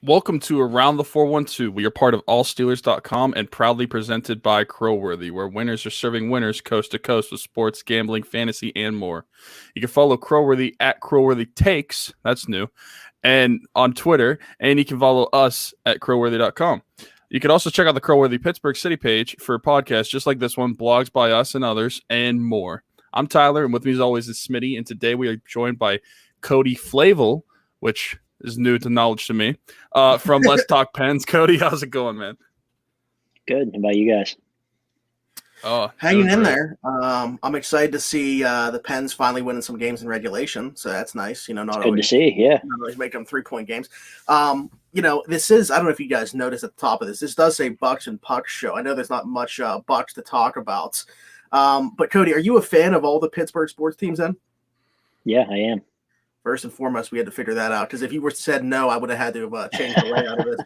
Welcome to Around the 412. We are part of allsteelers.com and proudly presented by Crowworthy, where winners are serving winners coast to coast with sports, gambling, fantasy, and more. You can follow Crowworthy at Crowworthy Takes. That's new. And on Twitter, and you can follow us at crowworthy.com. You can also check out the Crowworthy Pittsburgh City page for podcasts just like this one, blogs by us and others, and more. I'm Tyler, and with me as always is Smitty, and today we are joined by Cody Flavel, which is new to knowledge to me, from Let's Talk Pens. Cody, how's it going, man? Good. How about you guys? Hanging in there. I'm excited to see the Pens finally winning some games in regulation, so that's nice. Not it's always good to see. Yeah, not always make them 3-point games. This is, I don't know if you guys noticed at the top of this. This does say Bucks and Pucks show. I know there's not much Bucks to talk about, but Cody, are you a fan of all the Pittsburgh sports teams? Then, yeah, I am. First and foremost, we had to figure that out because if you were said no, I would have had to have changed the layout of it,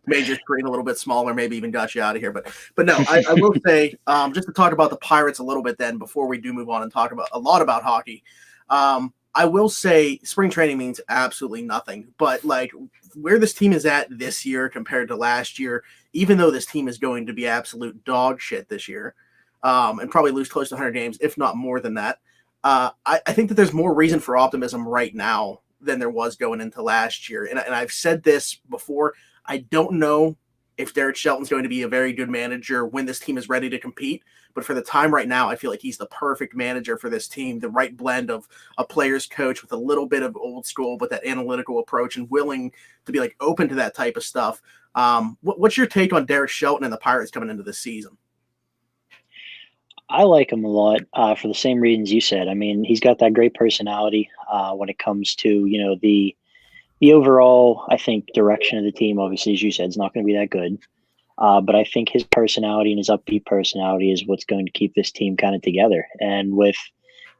made your screen a little bit smaller, maybe even got you out of here. But no, I will say just to talk about the Pirates a little bit then before we do move on and talk about a lot about hockey. I will say spring training means absolutely nothing, but like where this team is at this year compared to last year, even though this team is going to be absolute dog shit this year and probably lose close to 100 games, if not more than that. I think that there's more reason for optimism right now than there was going into last year. And I've said this before. I don't know if Derek Shelton's going to be a very good manager when this team is ready to compete. But for the time right now, I feel like he's the perfect manager for this team, the right blend of a player's coach with a little bit of old school, but that analytical approach and willing to be like open to that type of stuff. What's your take on Derek Shelton and the Pirates coming into this season? I like him a lot for the same reasons you said. I mean, he's got that great personality when it comes to, the overall, I think, direction of the team. Obviously, as you said, it's not going to be that good. But I think his personality and his upbeat personality is what's going to keep this team kind of together. And with,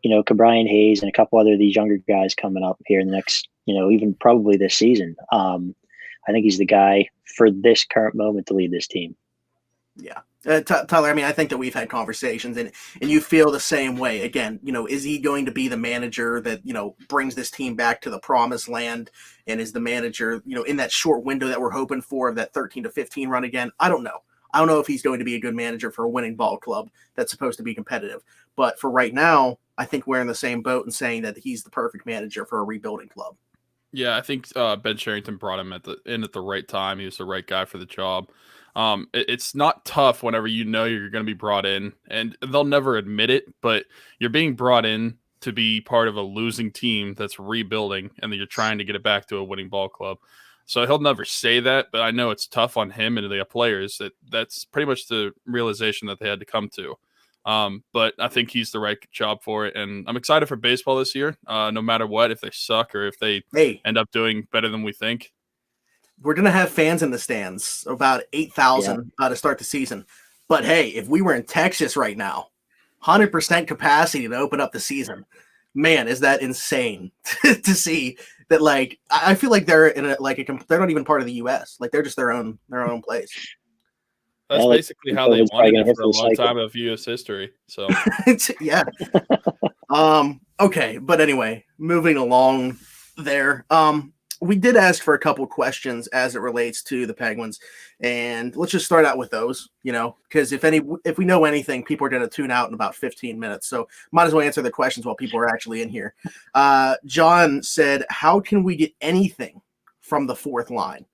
Cabrian Hayes and a couple other of these younger guys coming up here in the next, even probably this season, I think he's the guy for this current moment to lead this team. Yeah. Tyler, I mean, I think that we've had conversations and you feel the same way. Again, is he going to be the manager that, brings this team back to the promised land and is the manager, in that short window that we're hoping for of that 13-15 run again? I don't know. I don't know if he's going to be a good manager for a winning ball club that's supposed to be competitive. But for right now, I think we're in the same boat and saying that he's the perfect manager for a rebuilding club. Yeah, I think Ben Sherrington brought him at the right time. He was the right guy for the job. It's not tough whenever you're going to be brought in, and they'll never admit it, but you're being brought in to be part of a losing team that's rebuilding, and then you're trying to get it back to a winning ball club. So he'll never say that, but I know it's tough on him and the players. That's pretty much the realization that they had to come to. But I think he's the right job for it, and I'm excited for baseball this year. No matter what, if they suck or if they end up doing better than we think. We're going to have fans in the stands, about 8,000 to start the season. But, hey, if we were in Texas right now, 100% capacity to open up the season, man, is that insane to see that, like, I feel like they're in they're not even part of the U.S. Like, they're just their own place. That's basically how they wanted it for a long time of U.S. history. So, yeah. Okay, but anyway, moving along there. We did ask for a couple questions as it relates to the Penguins, and let's just start out with those, because if we know anything, people are going to tune out in about 15 minutes. So might as well answer the questions while people are actually in here. John said, how can we get anything from the fourth line?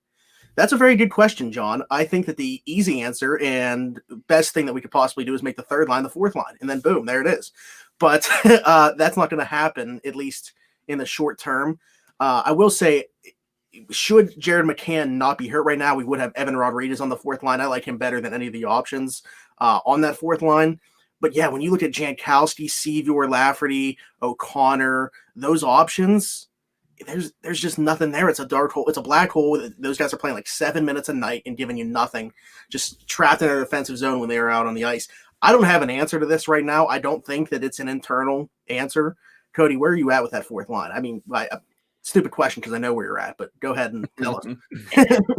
That's a very good question, John. I think that the easy answer and best thing that we could possibly do is make the third line the fourth line, and then boom, there it is. But that's not going to happen, at least in the short term. I will say, should Jared McCann not be hurt right now, we would have Evan Rodriguez on the fourth line. I like him better than any of the options on that fourth line. But yeah, when you look at Jankowski, Sevior, Lafferty, O'Connor, those options, there's just nothing there. It's a dark hole. It's a black hole. Those guys are playing like 7 minutes a night and giving you nothing, just trapped in their defensive zone when they are out on the ice. I don't have an answer to this right now. I don't think that it's an internal answer. Cody, where are you at with that fourth line? I mean, stupid question because I know where you're at, but go ahead and tell us.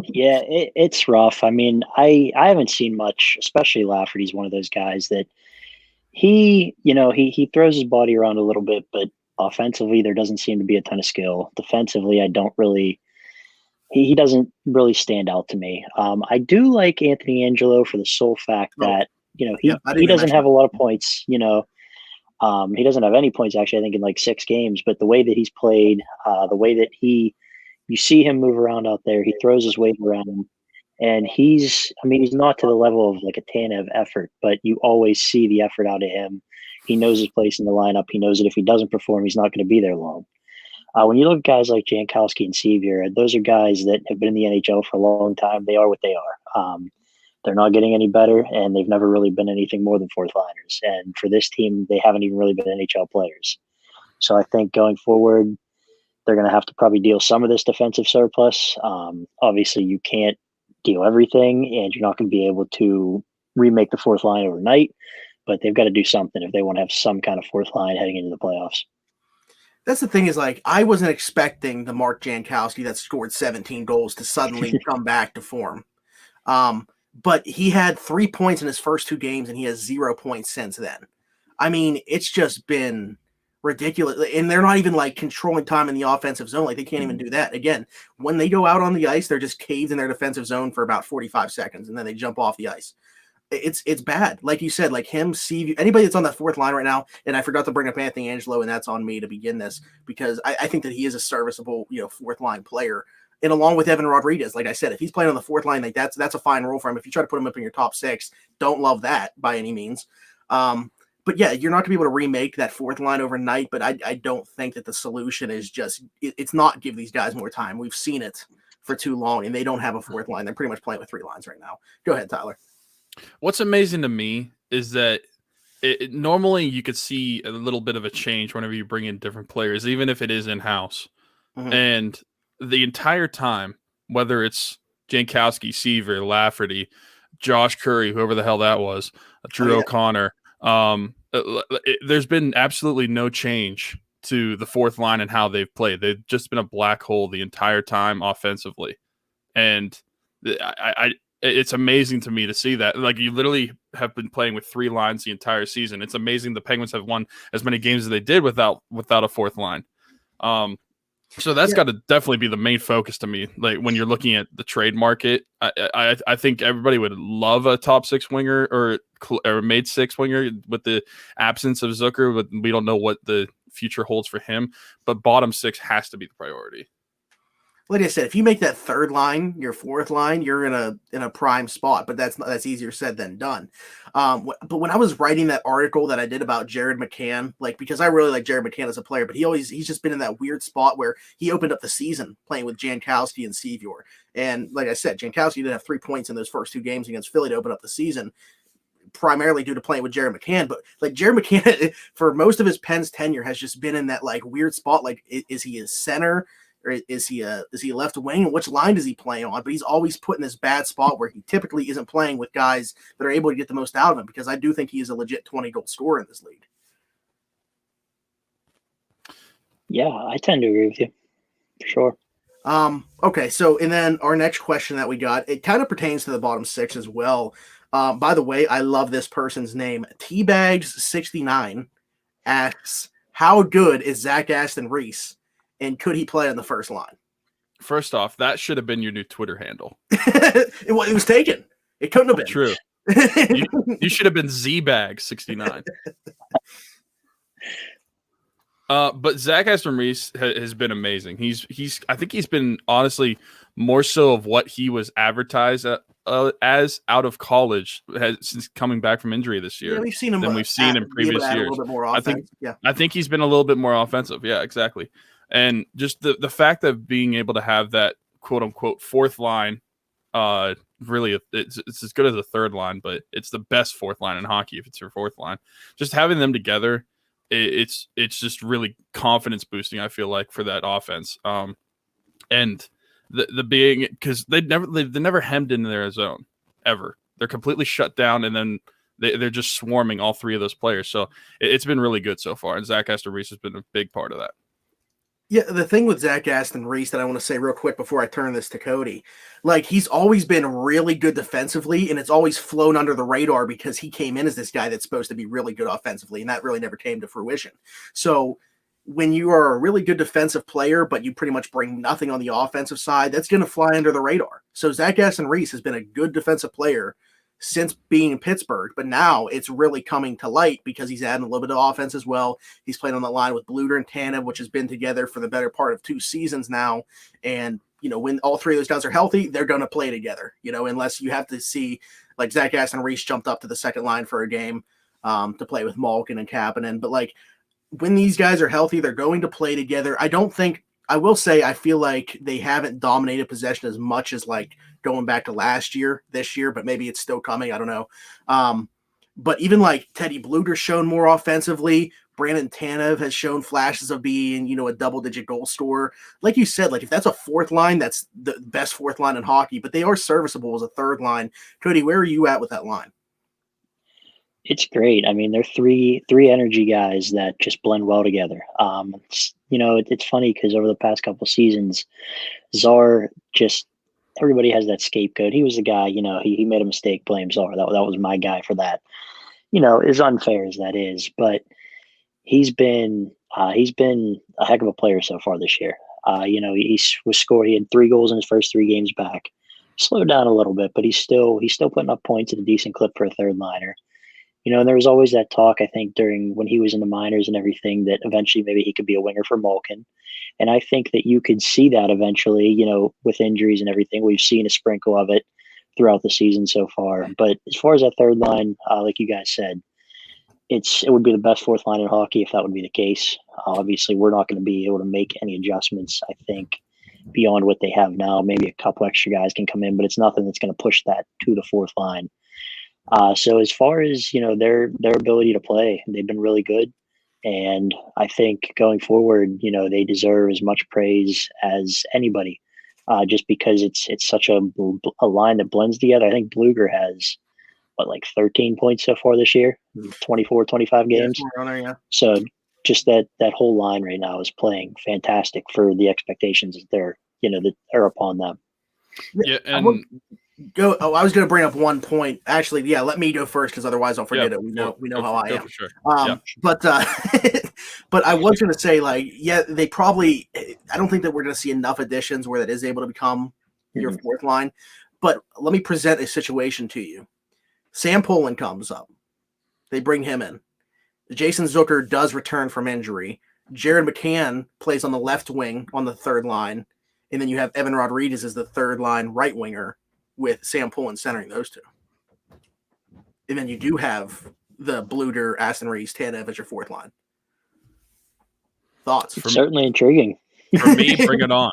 Yeah, it's rough. I mean, I haven't seen much, especially Lafferty's one of those guys that he throws his body around a little bit, but offensively there doesn't seem to be a ton of skill. Defensively, I don't really he doesn't really stand out to me. I do like Anthony Angelo for the sole fact Oh, that, yeah, I didn't he even doesn't mention have that. a lot of points, he doesn't have any points actually, I think in like 6 games, but the way that he's played, the way that you see him move around out there, he throws his weight around, and he's not to the level of like a Tanev effort, but you always see the effort out of him. He knows his place in the lineup. He knows that if he doesn't perform, he's not going to be there long. When you look at guys like Jankowski and Sevier, those are guys that have been in the NHL for a long time. They are what they are. They're not getting any better, and they've never really been anything more than fourth liners. And for this team, they haven't even really been NHL players. So I think going forward, they're going to have to probably deal some of this defensive surplus. Obviously, you can't deal everything, and you're not going to be able to remake the fourth line overnight, but they've got to do something if they want to have some kind of fourth line heading into the playoffs. That's the thing is, like, I wasn't expecting the Mark Jankowski that scored 17 goals to suddenly come back to form. But he had 3 points in his first 2 games, and he has 0 points since then. I mean, it's just been ridiculous. And they're not even, like, controlling time in the offensive zone. Like, they can't even do that. Again, when they go out on the ice, they're just caved in their defensive zone for about 45 seconds, and then they jump off the ice. It's bad. Like you said, like him, Steve, anybody that's on that fourth line right now, and I forgot to bring up Anthony Angelo, and that's on me to begin this, because I think that he is a serviceable, fourth line player. And along with Evan Rodriguez, like I said, if he's playing on the fourth line, like that's a fine role for him. If you try to put him up in your top 6, don't love that by any means. But yeah, you're not going to be able to remake that fourth line overnight, but I don't think that the solution is just, it's not give these guys more time. We've seen it for too long, and they don't have a fourth line. They're pretty much playing with 3 lines right now. Go ahead, Tyler. What's amazing to me is that normally you could see a little bit of a change whenever you bring in different players, even if it is in-house. Mm-hmm. And the entire time, whether it's Jankowski, Seaver, Lafferty, Josh Curry, whoever the hell that was, Drew O'Connor, there's been absolutely no change to the fourth line and how they've played. They've just been a black hole the entire time offensively. And it's amazing to me to see that. Like, you literally have been playing with 3 lines the entire season. It's amazing the Penguins have won as many games as they did without a fourth line. So that's got to definitely be the main focus to me. Like, when you're looking at the trade market, I think everybody would love a top 6 winger or made 6 winger with the absence of Zucker, but we don't know what the future holds for him. But bottom 6 has to be the priority. Like I said, if you make that third line your fourth line, you're in a prime spot. But that's easier said than done. But when I was writing that article that I did about Jared McCann, like, because I really like Jared McCann as a player, but he's just been in that weird spot where he opened up the season playing with Jankowski and Sevier. And like I said, Jankowski did have 3 points in those first 2 games against Philly to open up the season, primarily due to playing with Jared McCann. But like, Jared McCann, for most of his Pens tenure, has just been in that like weird spot. Like, is he a center? Or is he a left wing? Which line does he play on? But he's always put in this bad spot where he typically isn't playing with guys that are able to get the most out of him, because I do think he is a legit 20-goal scorer in this league. Yeah, I tend to agree with you. For sure. Okay, so and then our next question that we got, it kind of pertains to the bottom 6 as well. By the way, I love this person's name. Teabags69 asks, how good is Zach Aston Reese? And could he play on the first line? First off, that should have been your new Twitter handle. It was taken. It couldn't have been. True. you should have been ZBag69. But Zach Aston Reese has been amazing. I think he's been honestly more so of what he was advertised as out of college since coming back from injury this year. Yeah, we've seen him than we've seen in previous years. A little bit more offense. I think he's been a little bit more offensive. Yeah, exactly. And just the fact of being able to have that quote unquote fourth line, really it's as good as a third line, but it's the best fourth line in hockey if it's your fourth line. Just having them together, it's just really confidence boosting, I feel like, for that offense. And the being, because they've never hemmed in their zone ever. They're completely shut down, and then they're just swarming all 3 of those players. So it's been really good so far, and Zach Aston Reese has been a big part of that. Yeah, the thing with Zach Aston Reese that I want to say real quick before I turn this to Cody, like, he's always been really good defensively, and it's always flown under the radar because he came in as this guy that's supposed to be really good offensively, and that really never came to fruition. So when you are a really good defensive player, but you pretty much bring nothing on the offensive side, that's going to fly under the radar. So Zach Aston-Reese has been a good defensive player since being in Pittsburgh, but now it's really coming to light because he's adding a little bit of offense as well. He's played on the line with Bluder and Tanev, which has been together for the better part of 2 seasons now. And, when all 3 of those guys are healthy, they're going to play together, unless you have to see like Zach Aston-Reese jumped up to the second line for a game to play with Malkin and Kapanen. But like when these guys are healthy, they're going to play together. I will say, I feel like they haven't dominated possession as much as like going back to this year, but maybe it's still coming. I don't know. But even like Teddy Bluder's shown more offensively. Brandon Tanev has shown flashes of being, a double-digit goal scorer. Like you said, like if that's a fourth line, that's the best fourth line in hockey, but they are serviceable as a third line. Cody, where are you at with that line? It's great. I mean, they're three energy guys that just blend well together. It's funny because over the past couple seasons, Czar everybody has that scapegoat. He was the guy, he made a mistake, blame Czar. That was my guy for that. As unfair as that is, but he's been a heck of a player so far this year. He was scored. He had 3 goals in his first 3 games back. Slowed down a little bit, but he's still putting up points at a decent clip for a third liner. And there was always that talk, I think, during when he was in the minors and everything, that eventually maybe he could be a winger for Malkin. And I think that you could see that eventually, with injuries and everything. We've seen a sprinkle of it throughout the season so far. But as far as that third line, like you guys said, it would be the best fourth line in hockey if that would be the case. Obviously, we're not going to be able to make any adjustments, I think, beyond what they have now. Maybe a couple extra guys can come in, but it's nothing that's going to push that to the fourth line. So as far as, their ability to play, they've been really good. And I think going forward, they deserve as much praise as anybody, just because it's such a line that blends together. I think Bluger has, 13 points so far this year, 24, 25 games. Yeah. So just that whole line right now is playing fantastic for the expectations that that are upon them. Yeah, and I was going to bring up one point. Actually, yeah, let me go first because otherwise I'll forget it. We know how I am. For sure. But but I was going to say, they probably. I don't think that we're going to see enough additions where that is able to become your fourth line. But let me present a situation to you. Sam Poland comes up. They bring him in. Jason Zucker does return from injury. Jared McCann plays on the left wing on the third line. And then you have Evan Rodriguez as the third line right winger with Sam Poland centering those 2. And then you do have the Bluder, Aston-Reese, Tanev as your fourth line. Thoughts? Certainly intriguing. For me, bring it on.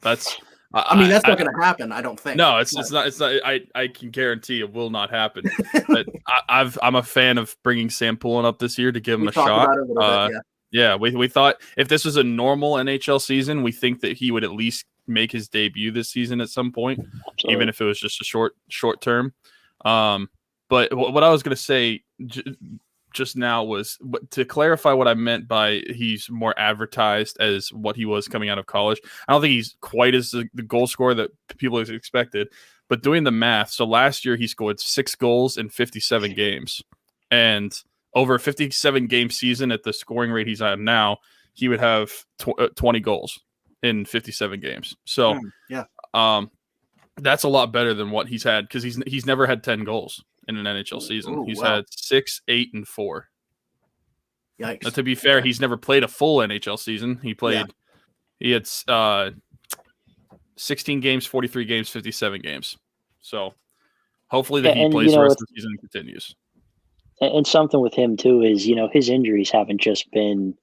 That's not going to happen, I don't think. No, it's not. I can guarantee it will not happen. But I'm a fan of bringing Sam Poulin up this year to give him a shot. About it a little bit, yeah. We thought if this was a normal NHL season, we think that he would at least make his debut this season at some point, Absolutely. even if it was just a short term. But what I was going to say just now was to clarify what I meant by he's more advertised as what he was coming out of college. I don't think he's quite as the goal scorer that people expected, but doing the math. So last year he scored 6 goals in 57 games, and over a 57 game season at the scoring rate he's at now, he would have 20 goals in 57 games. So that's a lot better than what he's had, because he's never had 10 goals in an NHL season. He's had 6, 8, and 4. Yikes. Now, to be fair, he's never played a full NHL season. He had 16 games, 43 games, 57 games. So hopefully he plays the rest of the season and continues. And something with him too is, his injuries haven't just been,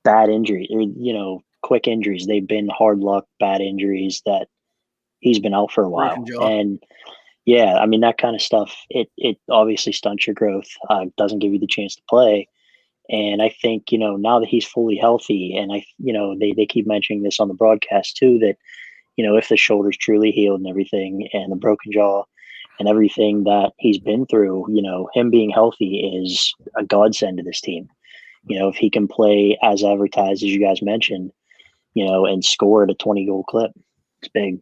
bad injuries or, quick injuries. They've been hard luck, bad injuries that he's been out for a while. And yeah, I mean, that kind of stuff, it obviously stunts your growth, doesn't give you the chance to play. And I think, now that he's fully healthy, and they keep mentioning this on the broadcast too, that, if the shoulder's truly healed and everything, and the broken jaw and everything that he's been through, him being healthy is a godsend to this team. If he can play as advertised, as you guys mentioned, and score at a 20 goal clip, it's big.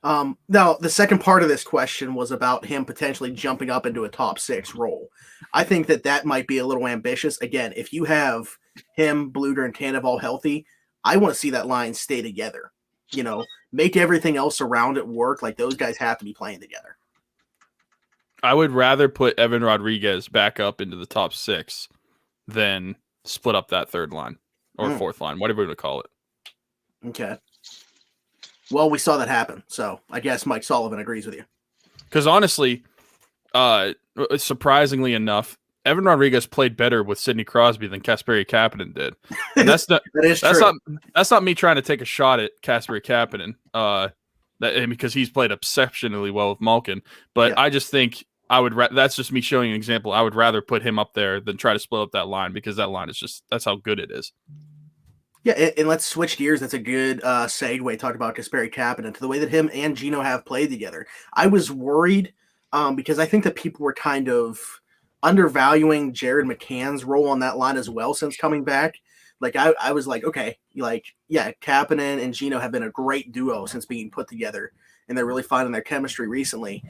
Now, the second part of this question was about him potentially jumping up into a top 6 role. I think that might be a little ambitious. Again, if you have him, Bluter, and Tanev all healthy, I want to see that line stay together. Make everything else around it work. Like, those guys have to be playing together. I would rather put Evan Rodriguez back up into the top 6 than split up that third line or fourth line, whatever you want to call it. Okay. Well, we saw that happen, so I guess Mike Sullivan agrees with you. Because honestly, surprisingly enough, Evan Rodriguez played better with Sidney Crosby than Kasperi Kapanen did. And that's not that's not me trying to take a shot at Kasperi Kapanen, because he's played exceptionally well with Malkin. But I just think that's just me showing an example. I would rather put him up there than try to split up that line, because that line is that's how good it is. Yeah, and let's switch gears. That's a good segue. Talk about Kasperi Kapanen to the way that him and Gino have played together. I was worried because I think that people were kind of undervaluing Jared McCann's role on that line as well since coming back. Like, I was like, okay, Kapanen and Gino have been a great duo since being put together, and they're really finding their chemistry recently.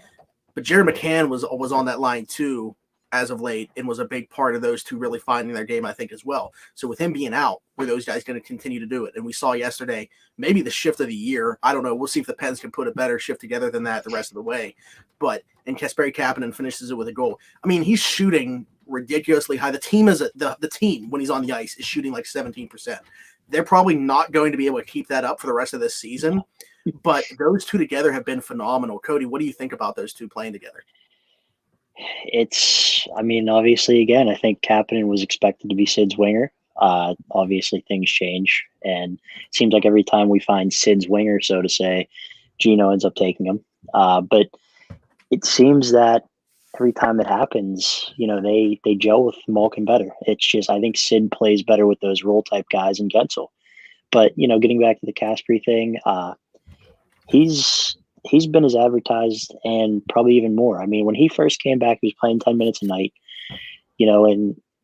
But Jared McCann was on that line too as of late, and was a big part of those two really finding their game, I think, as well. So with him being out, were those guys going to continue to do it? And we saw yesterday, maybe the shift of the year. I don't know. We'll see if the Pens can put a better shift together than that the rest of the way. And Kasperi Kapanen finishes it with a goal. I mean, he's shooting ridiculously high. The team the team, when he's on the ice, is shooting like 17%. They're probably not going to be able to keep that up for the rest of this season, but those two together have been phenomenal. Cody, what do you think about those two playing together? Obviously, again, I think Kapanen was expected to be Sid's winger. Obviously, things change, and it seems like every time we find Sid's winger, so to say, Gino ends up taking him. But it seems that every time it happens, they gel with Malkin better. It's just, I think Sid plays better with those role type guys in Gensel. But, getting back to the Kasperi thing, he's been as advertised and probably even more. I mean, when he first came back, he was playing 10 minutes a night,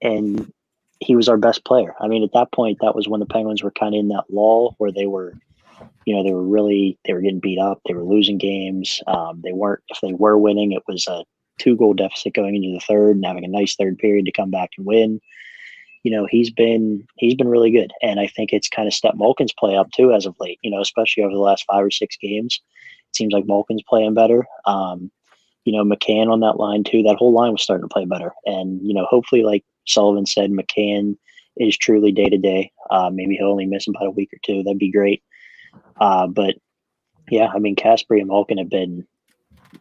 and he was our best player. I mean, at that point, that was when the Penguins were kind of in that lull where they were getting beat up. They were losing games. If they were winning, it was a 2-goal deficit going into the third and having a nice third period to come back and win. He's been really good. And I think it's kind of stepped Malkin's play up too as of late, especially over the last 5 or 6 games. It seems like Malkin's playing better. McCann on that line too. That whole line was starting to play better. And, hopefully, like Sullivan said, McCann is truly day-to-day. Maybe he'll only miss about a week or 2. That'd be great. But, yeah, I mean, Kasperi and Malkin have been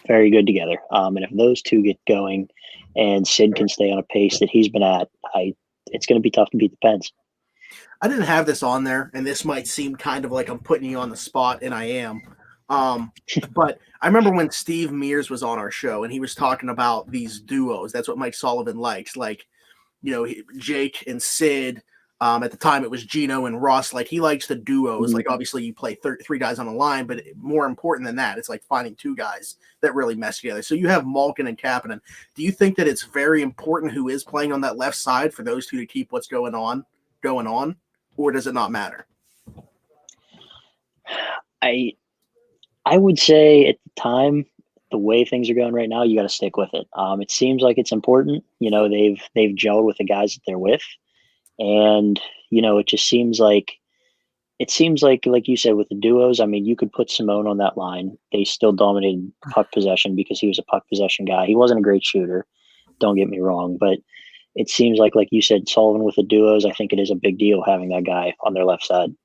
very good together. And if those two get going and Sid can stay on a pace that he's been at, it's going to be tough to beat the Pens. I didn't have this on there, and this might seem kind of like I'm putting you on the spot, and I am. But I remember when Steve Mears was on our show, and he was talking about these duos. That's what Mike Sullivan likes. Like, Jake and Sid. At the time, it was Gino and Russ. Like, he likes the duos. Like, obviously, you play 3 guys on a line, but more important than that, it's like finding 2 guys that really mesh together. So you have Malkin and Kapanen. Do you think that it's very important who is playing on that left side for those two to keep what's going on, or does it not matter? I would say at the time, the way things are going right now, you got to stick with it. It seems like it's important. They've gelled with the guys that they're with. And, it just seems like like you said, with the duos, I mean, you could put Simone on that line. They still dominated puck possession because he was a puck possession guy. He wasn't a great shooter. Don't get me wrong. But it seems like you said, Sullivan with the duos, I think it is a big deal having that guy on their left side.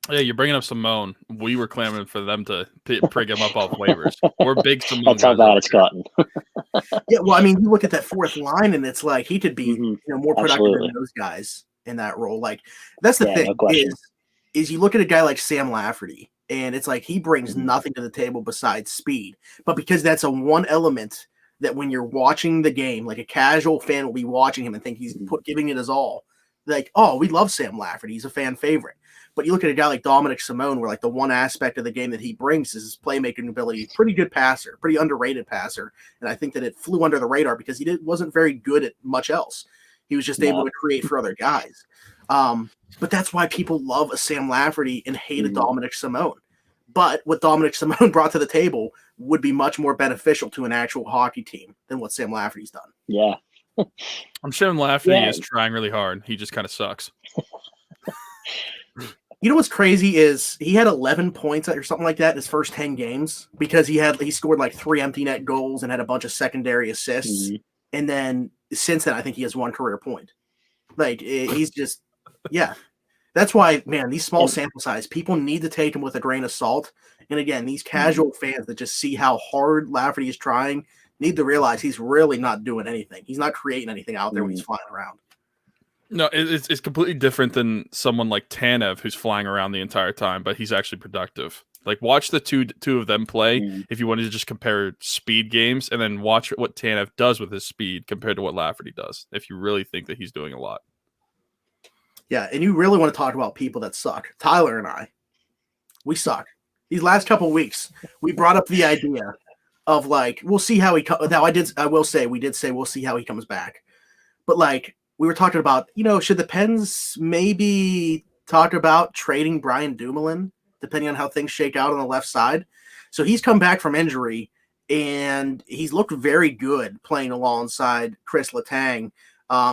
Yeah, you're bringing up Simone. We were clamoring for them to pick him up off waivers. We're big Simone. That's how bad it's gotten. Yeah, well, I mean, you look at that fourth line, and it's like he could be more productive Absolutely. than those guys in that role. Like, that's the thing no is you look at a guy like Sam Lafferty, and it's like he brings nothing to the table besides speed. But because that's a one element that when you're watching the game, like a casual fan will be watching him and think he's giving it his all. Like, oh, we love Sam Lafferty. He's a fan favorite. But you look at a guy like Dominic Simone, where like the one aspect of the game that he brings is his playmaking ability. Pretty good passer, pretty underrated passer. And I think that it flew under the radar because he wasn't very good at much else. He was just able to create for other guys. But that's why people love a Sam Lafferty and hate a Dominic Simone. But what Dominic Simone brought to the table would be much more beneficial to an actual hockey team than what Sam Lafferty's done. Yeah. I'm sure Lafferty is trying really hard. He just kind of sucks. You know what's crazy is he had 11 points or something like that in his first 10 games because he scored like 3 empty net goals and had a bunch of secondary assists. Mm-hmm. And then since then, I think he has 1 career point. Like he's just, yeah. That's why, man, these small sample size, people need to take him with a grain of salt. And again, these casual fans that just see how hard Lafferty is trying need to realize he's really not doing anything. He's not creating anything out there when he's flying around. No, it's completely different than someone like Tanev who's flying around the entire time, but he's actually productive. Like, watch the two of them play if you wanted to just compare speed games, and then watch what Tanev does with his speed compared to what Lafferty does, if you really think that he's doing a lot. Yeah, and you really want to talk about people that suck. Tyler and I, we suck. These last couple of weeks, we brought up the idea of, like, we'll see how he – now, we did say we'll see how he comes back. But, like, we were talking about, should the Pens maybe talk about trading Brian Dumoulin, depending on how things shake out on the left side? So he's come back from injury, and he's looked very good playing alongside Chris Letang.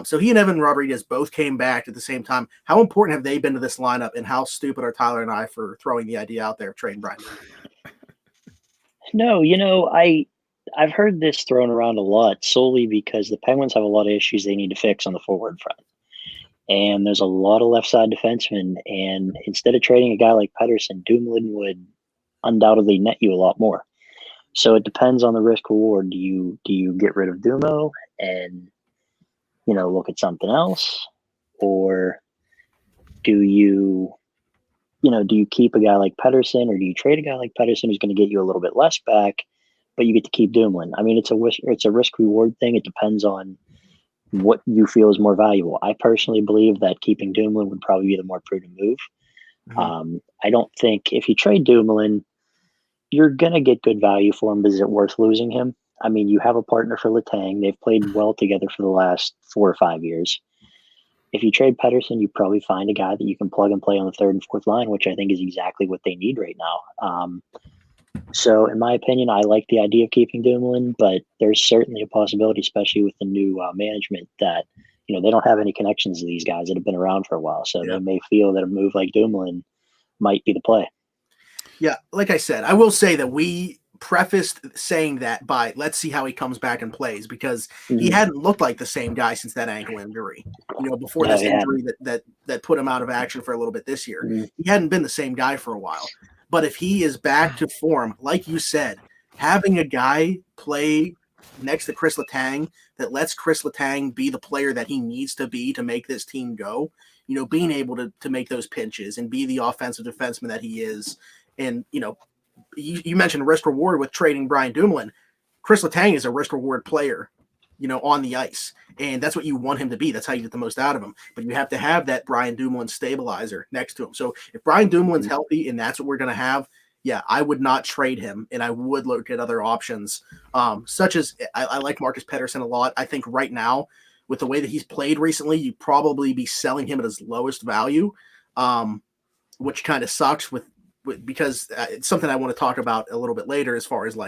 So he and Evan Rodriguez both came back at the same time. How important have they been to this lineup, and how stupid are Tyler and I for throwing the idea out there of trading Brian? No, I've heard this thrown around a lot solely because the Penguins have a lot of issues they need to fix on the forward front. And there's a lot of left side defensemen. And instead of trading a guy like Pettersson, Dumoulin would undoubtedly net you a lot more. So it depends on the risk reward. Do you get rid of Dumo and look at something else, or do you keep a guy like Pettersson, or do you trade a guy like Pettersson who's going to get you a little bit less back, but you get to keep Dumoulin? I mean, it's a risk reward thing. It depends on what you feel is more valuable. I personally believe that keeping Dumoulin would probably be the more prudent move. Mm-hmm. I don't think if you trade Dumoulin, you're going to get good value for him, but is it worth losing him? I mean, you have a partner for Letang. They've played well together for the last 4 or 5 years. If you trade Pettersson, you probably find a guy that you can plug and play on the third and fourth line, which I think is exactly what they need right now. So in my opinion, I like the idea of keeping Dumoulin, but there's certainly a possibility, especially with the new management, that they don't have any connections to these guys that have been around for a while. So they may feel that a move like Dumoulin might be the play. Yeah, like I said, I will say that we prefaced saying that by let's see how he comes back and plays, because he hadn't looked like the same guy since that ankle injury. Before this injury that put him out of action for a little bit this year. He hadn't been the same guy for a while. But if he is back to form, like you said, having a guy play next to Chris Letang that lets Chris Letang be the player that he needs to be to make this team go, being able to make those pinches and be the offensive defenseman that he is. And, you mentioned risk reward with trading Brian Dumoulin. Chris Letang is a risk reward player, on the ice. And that's what you want him to be. That's how you get the most out of him. But you have to have that Brian Dumoulin stabilizer next to him. So if Brian Dumoulin's healthy and that's what we're going to have, I would not trade him. And I would look at other options, such as I like Marcus Pettersson a lot. I think right now, with the way that he's played recently, you'd probably be selling him at his lowest value, which kind of sucks because it's something I want to talk about a little bit later as far as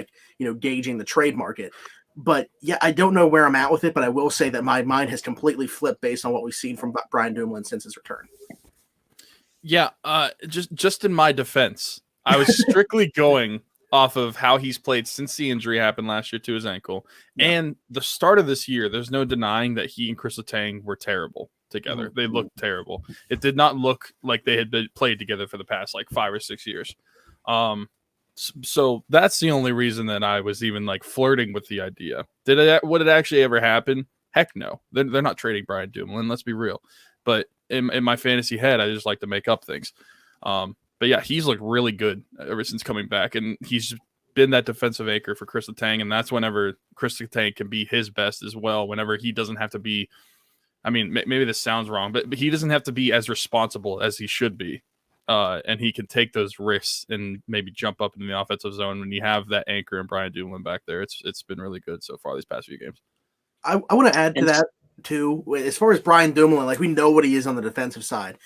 gauging the trade market. But I don't know where I'm at with it, but I will say that my mind has completely flipped based on what we've seen from Brian Dumoulin since his return. Yeah, just in my defense, I was strictly going off of how he's played since the injury happened last year to his ankle. And the start of this year, there's no denying that he and Chris Letang were terrible together. They looked terrible. It did not look like they had been played together for the past 5 or 6 years. So that's the only reason that I was even flirting with the idea. Would it actually ever happen? Heck no. They're not trading Brian Dumoulin. Let's be real. But in my fantasy head, I just like to make up things. But yeah, he's looked really good ever since coming back, and he's been that defensive anchor for Chris Letang, and that's whenever Chris Letang can be his best as well. Whenever he doesn't have to be, I mean, maybe this sounds wrong, but he doesn't have to be as responsible as he should be. And he can take those risks and maybe jump up into the offensive zone when you have that anchor and Brian Dumoulin back there. It's been really good so far these past few games. I want to add to that too, as far as Brian Dumoulin, we know what he is on the defensive side.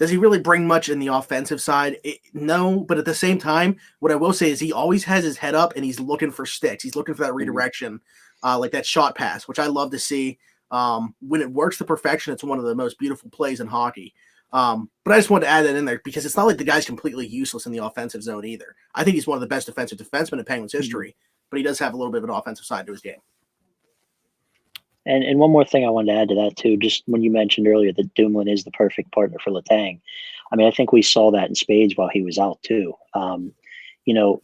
Does he really bring much in the offensive side? No, but at the same time, what I will say is he always has his head up and he's looking for sticks. He's looking for that redirection, like that shot pass, which I love to see. When it works to perfection, it's one of the most beautiful plays in hockey. But I just wanted to add that in there because it's not like the guy's completely useless in the offensive zone either. I think he's one of the best defensive defensemen in Penguins history, but he does have a little bit of an offensive side to his game. And one more thing I wanted to add to that too, just when you mentioned earlier that Dumoulin is the perfect partner for Letang. I mean, I think we saw that in spades while he was out too.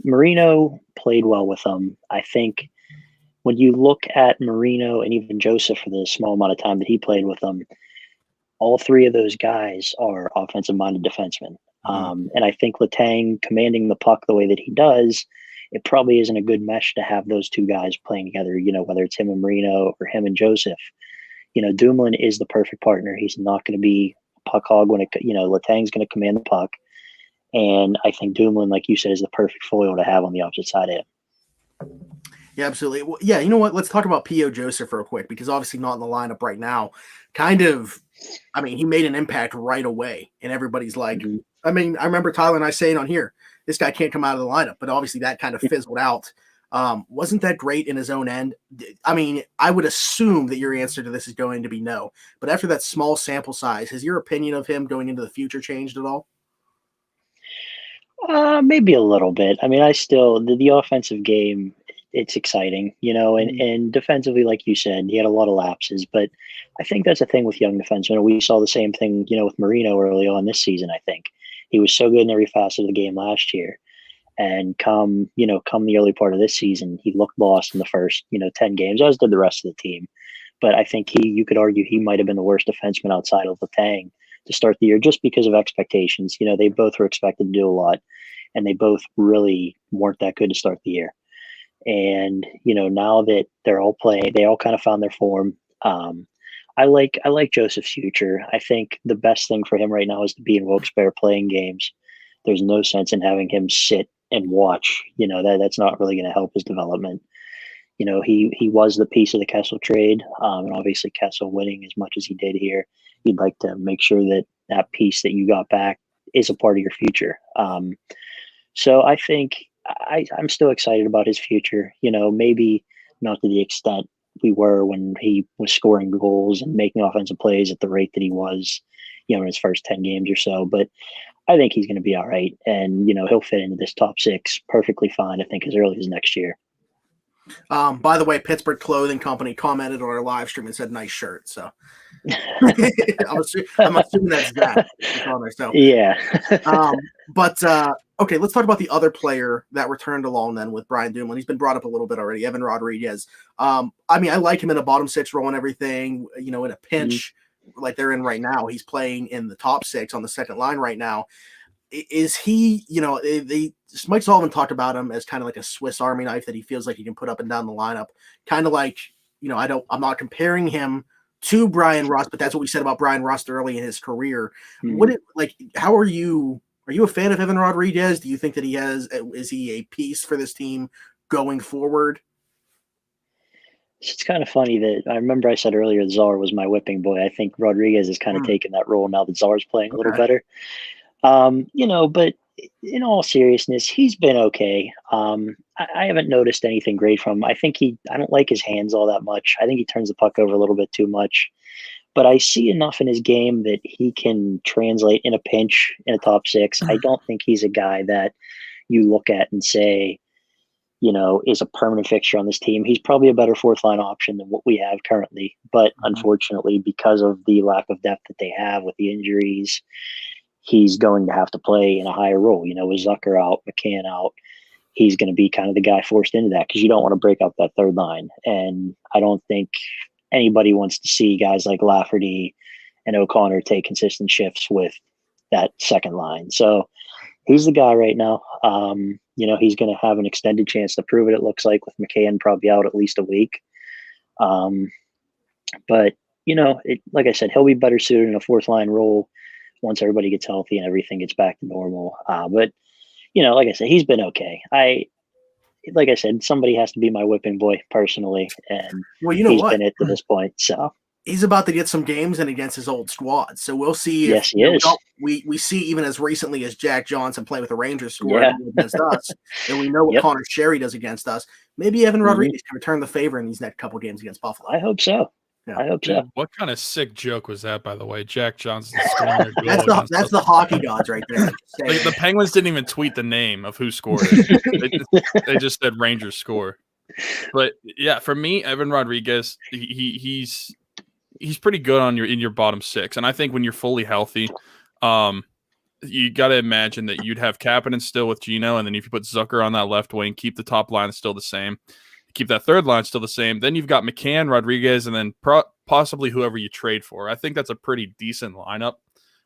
Marino played well with him. I think when you look at Marino and even Joseph for the small amount of time that he played with them, all three of those guys are offensive-minded defensemen. And I think Letang commanding the puck the way that he does, it probably isn't a good mesh to have those two guys playing together, whether it's him and Marino or him and Joseph. Dumoulin is the perfect partner. He's not going to be a puck hog when Letang's going to command the puck. And I think Dumoulin, like you said, is the perfect foil to have on the opposite side of him. Yeah, absolutely. Well, yeah, you know what? Let's talk about P.O. Joseph real quick because obviously not in the lineup right now. He made an impact right away. And everybody's like, I remember Tyler and I saying on here, this guy can't come out of the lineup, but obviously that kind of fizzled out. Wasn't that great in his own end? I would assume that your answer to this is going to be no. But after that small sample size, has your opinion of him going into the future changed at all? Maybe a little bit. I still, the offensive game, it's exciting, and defensively, like you said, he had a lot of lapses, but I think that's the thing with young defensemen. We saw the same thing, with Marino early on this season. I think he was so good in every facet of the game last year. And come the early part of this season, he looked lost in the first, 10 games, as did the rest of the team. But I think you could argue he might have been the worst defenseman outside of Letang to start the year just because of expectations. They both were expected to do a lot, and they both really weren't that good to start the year. And, now that they're all playing, they all kind of found their form. I like Joseph's future. I think the best thing for him right now is to be in Wilkes-Barre playing games. There's no sense in having him sit and watch. That's not really going to help his development. He was the piece of the Kessel trade, and obviously Kessel winning as much as he did here, you'd like to make sure that piece that you got back is a part of your future. So I think I'm still excited about his future. Maybe not to the extent we were when he was scoring goals and making offensive plays at the rate that he was, in his first 10 games or so. But I think he's going to be all right. And, he'll fit into this top six perfectly fine, I think, as early as next year. By the way, Pittsburgh Clothing Company commented on our live stream and said, nice shirt. So I'm assuming that's that. So. Yeah. Okay, let's talk about the other player that returned along then with Brian Dumoulin. He's been brought up a little bit already, Evan Rodriguez. I like him in a bottom six role and everything, in a pinch like they're in right now. He's playing in the top six on the second line right now. Is he, Mike Sullivan talked about him as kind of like a Swiss Army knife that he feels like he can put up and down the lineup. Kind of like, I'm not comparing him to Brian Rust, but that's what we said about Brian Rust early in his career. How are you a fan of Evan Rodriguez? Do you think that is he a piece for this team going forward? It's kind of funny that I remember I said earlier Czar was my whipping boy. I think Rodriguez has kind of taken that role now that Czar's playing a little better. But in all seriousness, he's been okay. I haven't noticed anything great from him. I don't like his hands all that much. I think he turns the puck over a little bit too much. But I see enough in his game that he can translate in a pinch in a top six. I don't think he's a guy that you look at and say, is a permanent fixture on this team. He's probably a better fourth line option than what we have currently. But unfortunately, because of the lack of depth that they have with the injuries, he's going to have to play in a higher role. With Zucker out, McCann out, he's going to be kind of the guy forced into that because you don't want to break up that third line. And I don't think anybody wants to see guys like Lafferty and O'Connor take consistent shifts with that second line. So he's the guy right now. He's going to have an extended chance to prove it, it looks like, with McCann probably out at least a week. But, like I said, he'll be better suited in a fourth line role once everybody gets healthy and everything gets back to normal. But, like I said, he's been okay. Like I said, somebody has to be my whipping boy personally, and he's been it to this point. So he's about to get some games in against his old squad. So we'll see. Yes, he is. We see even as recently as Jack Johnson play with the Rangers score Yeah. against us, and we know what Yep. Connor Sherry does against us. Maybe Evan Rodriguez can return the favor in these next couple games against Buffalo. I hope so. Yeah. I hope so. Dude, what kind of sick joke was that, by the way? Jack Johnson scoring a goal. That's the hockey gods right there. The Penguins didn't even tweet the name of who scored it. they just said Rangers score. But yeah, for me, Evan Rodriguez, he's pretty good in your bottom six, and I think when you're fully healthy, you got to imagine that you'd have Kapanen still with Gino, and then if you put Zucker on that left wing, keep the top line still the same, keep that third line still the same. Then you've got McCann, Rodriguez, and then possibly whoever you trade for. I think that's a pretty decent lineup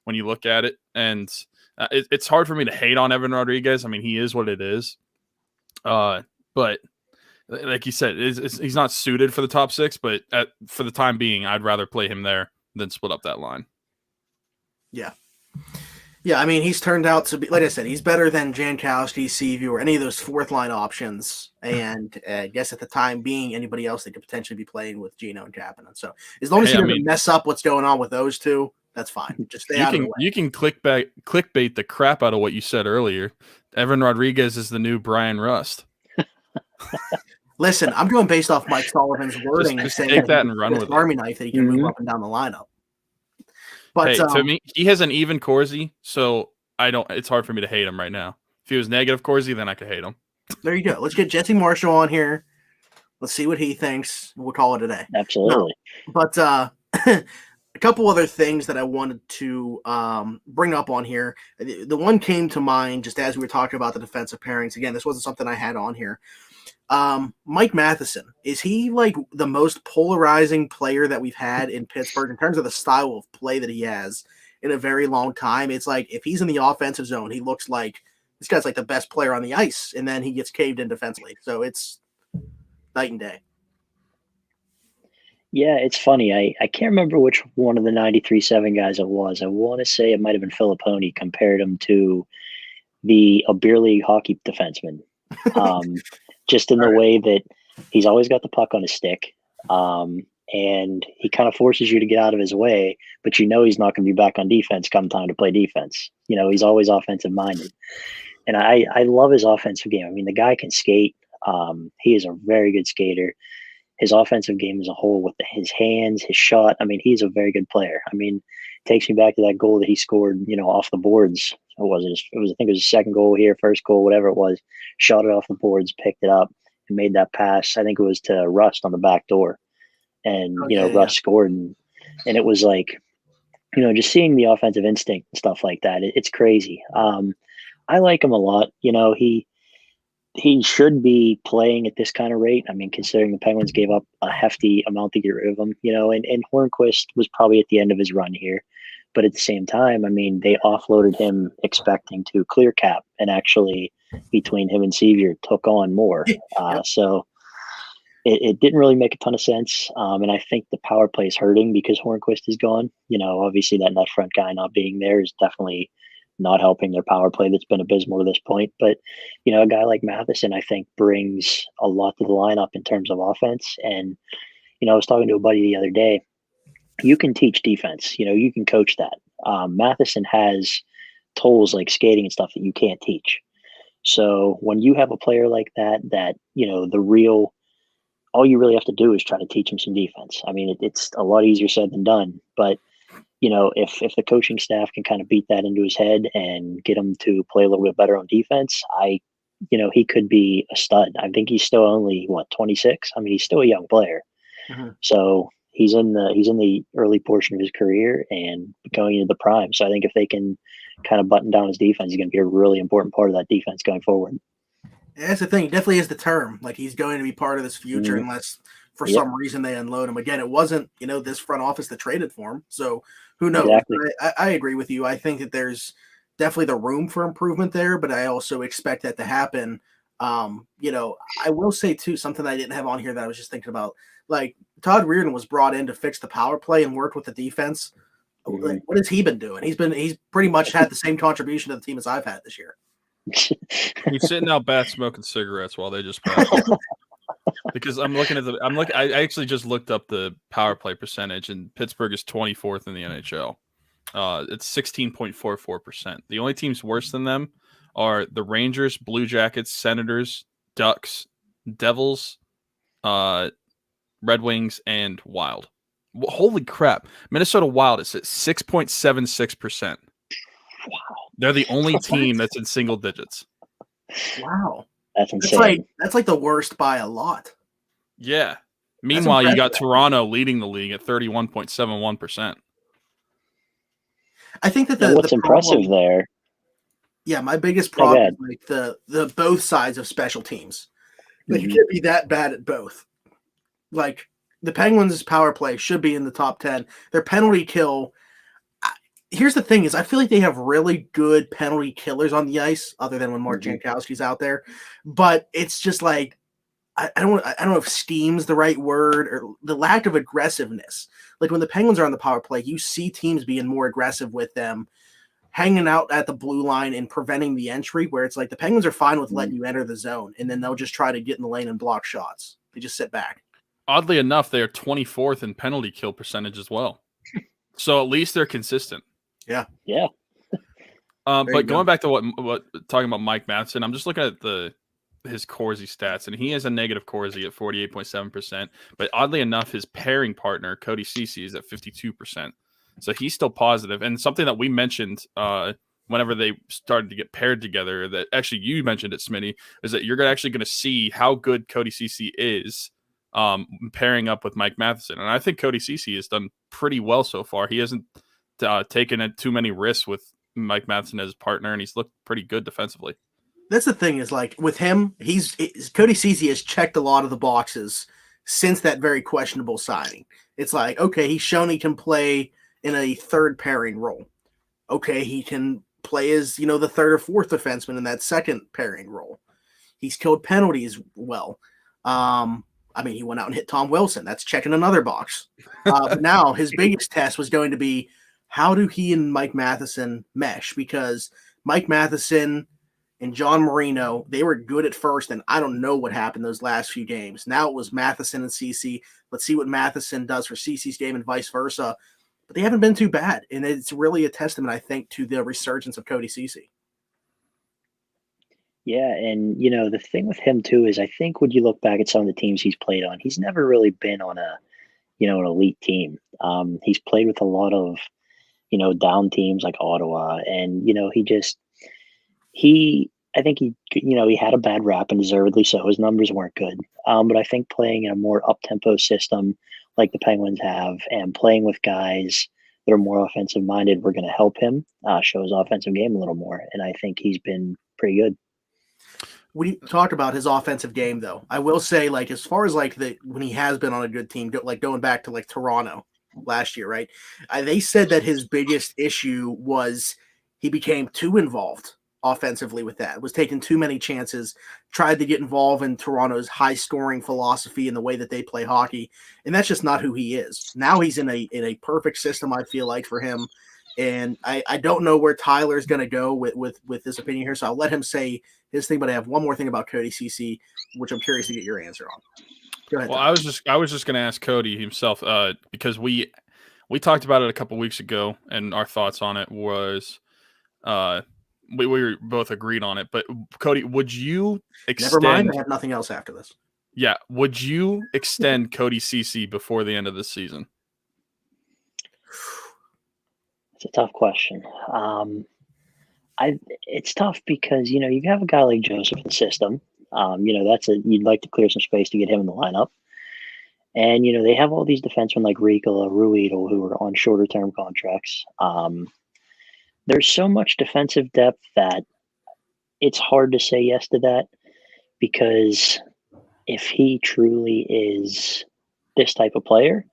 when you look at it, and it's hard for me to hate on Evan Rodriguez. I mean, he is what it is, but like you said, he's not suited for the top six, but for the time being, I'd rather play him there than split up that line. Yeah. Yeah, I mean, he's turned out to be, like I said, he's better than Jankowski, Seaview, or any of those fourth-line options. And I guess at the time being, anybody else they could potentially be playing with Gino and Kapanen. So as long as he doesn't mess up what's going on with those two, that's fine. Just stay out of the way. You can clickbait the crap out of what you said earlier. Evan Rodriguez is the new Brian Rust. Listen, I'm going based off Mike Sullivan's wording just and saying take that and run with Army knife that he can move up and down the lineup. But hey, to me, he has an even Corsi, so it's hard for me to hate him right now. If he was negative Corsi, then I could hate him. There you go. Let's get Jesse Marshall on here. Let's see what he thinks. We'll call it a day. Absolutely. No, but a couple other things that I wanted to bring up on here. The one came to mind just as we were talking about the defensive pairings. Again, this wasn't something I had on here. Mike Matheson, is he like the most polarizing player that we've had in Pittsburgh in terms of the style of play that he has in a very long time? It's like if he's in the offensive zone, he looks like this guy's like the best player on the ice, and then he gets caved in defensively. So it's night and day. Yeah, it's funny. I can't remember which one of the 93-7 guys it was. I want to say it might have been Filipponi compared him to a beer league hockey defenseman. Just in the way that he's always got the puck on his stick, and he kind of forces you to get out of his way, but he's not going to be back on defense come time to play defense. He's always offensive minded. And I love his offensive game. I mean, the guy can skate. He is a very good skater. His offensive game as a whole with his hands, his shot. I mean, he's a very good player. I mean, it takes me back to that goal that he scored, off the boards. I think it was his second goal here, first goal, whatever it was. Shot it off the boards, picked it up, and made that pass. I think it was to Rust on the back door, and Rust scored, and it was like, just seeing the offensive instinct and stuff like that. It's crazy. I like him a lot. He should be playing at this kind of rate. I mean, considering the Penguins gave up a hefty amount to get rid of him, and Hornquist was probably at the end of his run here. But at the same time, I mean, they offloaded him expecting to clear cap, and actually between him and Sevier took on more. So it didn't really make a ton of sense. And I think the power play is hurting because Hornquist is gone. Obviously that net front guy not being there is definitely not helping their power play that's been abysmal to this point. But, a guy like Matheson, I think, brings a lot to the lineup in terms of offense. And, I was talking to a buddy the other day. You can teach defense, you can coach that. Matheson has tools like skating and stuff that you can't teach. So when you have a player like that, all you really have to do is try to teach him some defense. I mean, it's a lot easier said than done, but if the coaching staff can kind of beat that into his head and get him to play a little bit better on defense, he could be a stud. I think he's still only 26. I mean, he's still a young player. Mm-hmm. So he's in the early portion of his career and going into the prime. So I think if they can kind of button down his defense, he's going to be a really important part of that defense going forward. Yeah, that's the thing. He definitely is the term. Like, he's going to be part of this future unless for some reason they unload him. Again, it wasn't, this front office that traded for him. So who knows? Exactly. I agree with you. I think that there's definitely the room for improvement there, but I also expect that to happen. I will say too, something I didn't have on here that I was just thinking about, like Todd Reardon was brought in to fix the power play and work with the defense. Mm-hmm. Like, what has he been doing? He's pretty much had the same contribution to the team as I've had this year. He's sitting out back smoking cigarettes while they just pass. Because I actually just looked up the power play percentage, and Pittsburgh is 24th in the NHL. It's 16.44%. The only teams worse than them are the Rangers, Blue Jackets, Senators, Ducks, Devils, Red Wings, and Wild. Holy crap. Minnesota Wild is at 6.76%. Wow. They're the only team that's in single digits. Wow. That's insane. That's like the worst by a lot. Yeah. Meanwhile, you got Toronto leading the league at 31.71%. I think that what's impressive there. Yeah, my biggest problem is like the both sides of special teams. Like, you can't be that bad at both. Like, the Penguins' power play should be in the top 10. Their penalty kill. Here's the thing: is I feel like they have really good penalty killers on the ice, other than when Mark Jankowski's out there. But it's just like I don't know if steam's the right word, or the lack of aggressiveness. Like, when the Penguins are on the power play, you see teams being more aggressive with them, hanging out at the blue line and preventing the entry, where it's like the Penguins are fine with letting you enter the zone, and then they'll just try to get in the lane and block shots. They just sit back. Oddly enough, they are 24th in penalty kill percentage as well. So at least they're consistent. Yeah. Yeah. But going back to what talking about Mike Matheson, I'm just looking at his Corsi stats, and he has a negative Corsi at 48.7%. But oddly enough, his pairing partner, Cody Ceci, is at 52%. So he's still positive. And something that we mentioned whenever they started to get paired together, that actually you mentioned it, Smitty, is that you're actually going to see how good Cody Ceci is pairing up with Mike Matheson. And I think Cody Ceci has done pretty well so far. He hasn't taken too many risks with Mike Matheson as his partner, and he's looked pretty good defensively. That's the thing, is like with him, Cody Ceci has checked a lot of the boxes since that very questionable signing. It's like, okay, he's shown he can play in a third pairing role. Okay, he can play as, the third or fourth defenseman in that second pairing role. He's killed penalties well. He went out and hit Tom Wilson. That's checking another box. But now his biggest test was going to be, how do he and Mike Matheson mesh? Because Mike Matheson and John Marino, they were good at first, and I don't know what happened those last few games. Now it was Matheson and Ceci. Let's see what Matheson does for Ceci's game and vice versa. But they haven't been too bad, and it's really a testament, I think, to the resurgence of Cody Ceci. Yeah, and the thing with him too is, I think when you look back at some of the teams he's played on, he's never really been on an elite team. He's played with a lot of down teams like Ottawa, and I think he had a bad rap, and deservedly so. His numbers weren't good. But I think playing in a more up-tempo system like the Penguins have, and playing with guys that are more offensive minded, we're going to help him show his offensive game a little more. And I think he's been pretty good. We talked about his offensive game, though. I will say, like, as far as like when he has been on a good team, like going back to like Toronto last year, right? They said that his biggest issue was he became too involved offensively with that. Was taking too many chances, tried to get involved in Toronto's high scoring philosophy and the way that they play hockey. And that's just not who he is. Now he's in a perfect system, I feel like, for him. And I don't know where Tyler's going to go with this opinion here. So I'll let him say his thing, but I have one more thing about Cody Ceci, which I'm curious to get your answer on. Go ahead. Well, Tyler. I was just going to ask Cody himself, because we talked about it a couple weeks ago, and our thoughts on it was, we were both agreed on it. But Cody, would you extend? Never mind, I have nothing else after this. Yeah, would you extend Cody Ceci before the end of this season? It's a tough question. It's tough because you have a guy like Joseph in the system. You'd like to clear some space to get him in the lineup, and they have all these defensemen like Ricola, Ruedel, who are on shorter term contracts. There's so much defensive depth that it's hard to say yes to that, because if he truly is this type of player,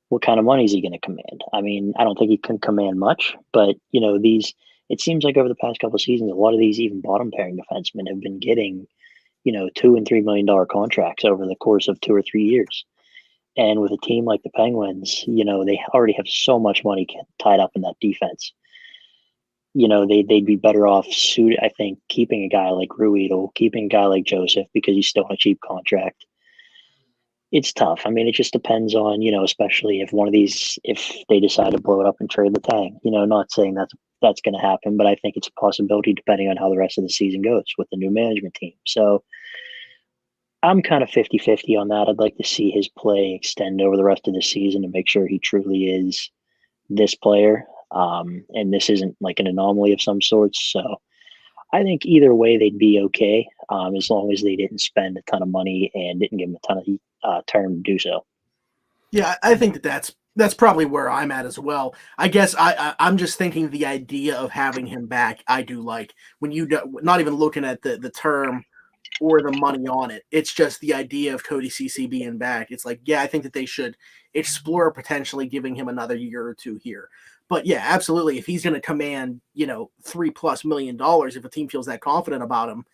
what kind of money is he going to command? I mean, I don't think he can command much, but it seems like over the past couple of seasons, a lot of these even bottom pairing defensemen have been getting, $2 and $3 million contracts over the course of 2 or 3 years. And with a team like the Penguins, they already have so much money tied up in that defense. They'd be better off keeping a guy like Ruedel, keeping a guy like Joseph, because he's still on a cheap contract. It's tough. I mean, it just depends on, especially if one of these, if they decide to blow it up and trade the tag. Not saying that's going to happen, but I think it's a possibility depending on how the rest of the season goes with the new management team. So I'm kind of 50-50 on that. I'd like to see his play extend over the rest of the season to make sure he truly is this player. And this isn't like an anomaly of some sorts. So I think either way they'd be okay, as long as they didn't spend a ton of money and didn't give him a ton of term to do so. Yeah, I think that's probably where I'm at as well. I guess I'm just thinking the idea of having him back. I do like when you do, not even looking at the term or the money on it. It's just the idea of Cody CC being back. It's like, yeah, I think that they should explore potentially giving him another year or two here. But yeah, absolutely. If he's going to command, $3+ million, if a team feels that confident about him,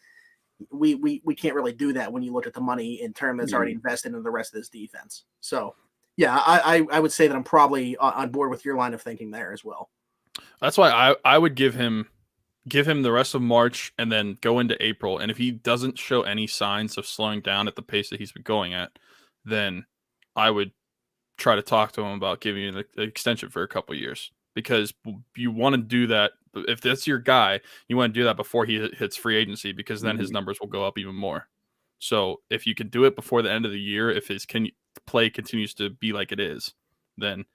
we can't really do that when you look at the money in term that's already invested in the rest of this defense. So yeah, I would say that I'm probably on board with your line of thinking there as well. That's why I would give him the rest of March and then go into April. And if he doesn't show any signs of slowing down at the pace that he's been going at, then I would try to talk to him about giving you an extension for a couple of years, because you want to do that. If that's your guy, you want to do that before he hits free agency, because then his numbers will go up even more. So if you can do it before the end of the year, if his play continues to be like it is, then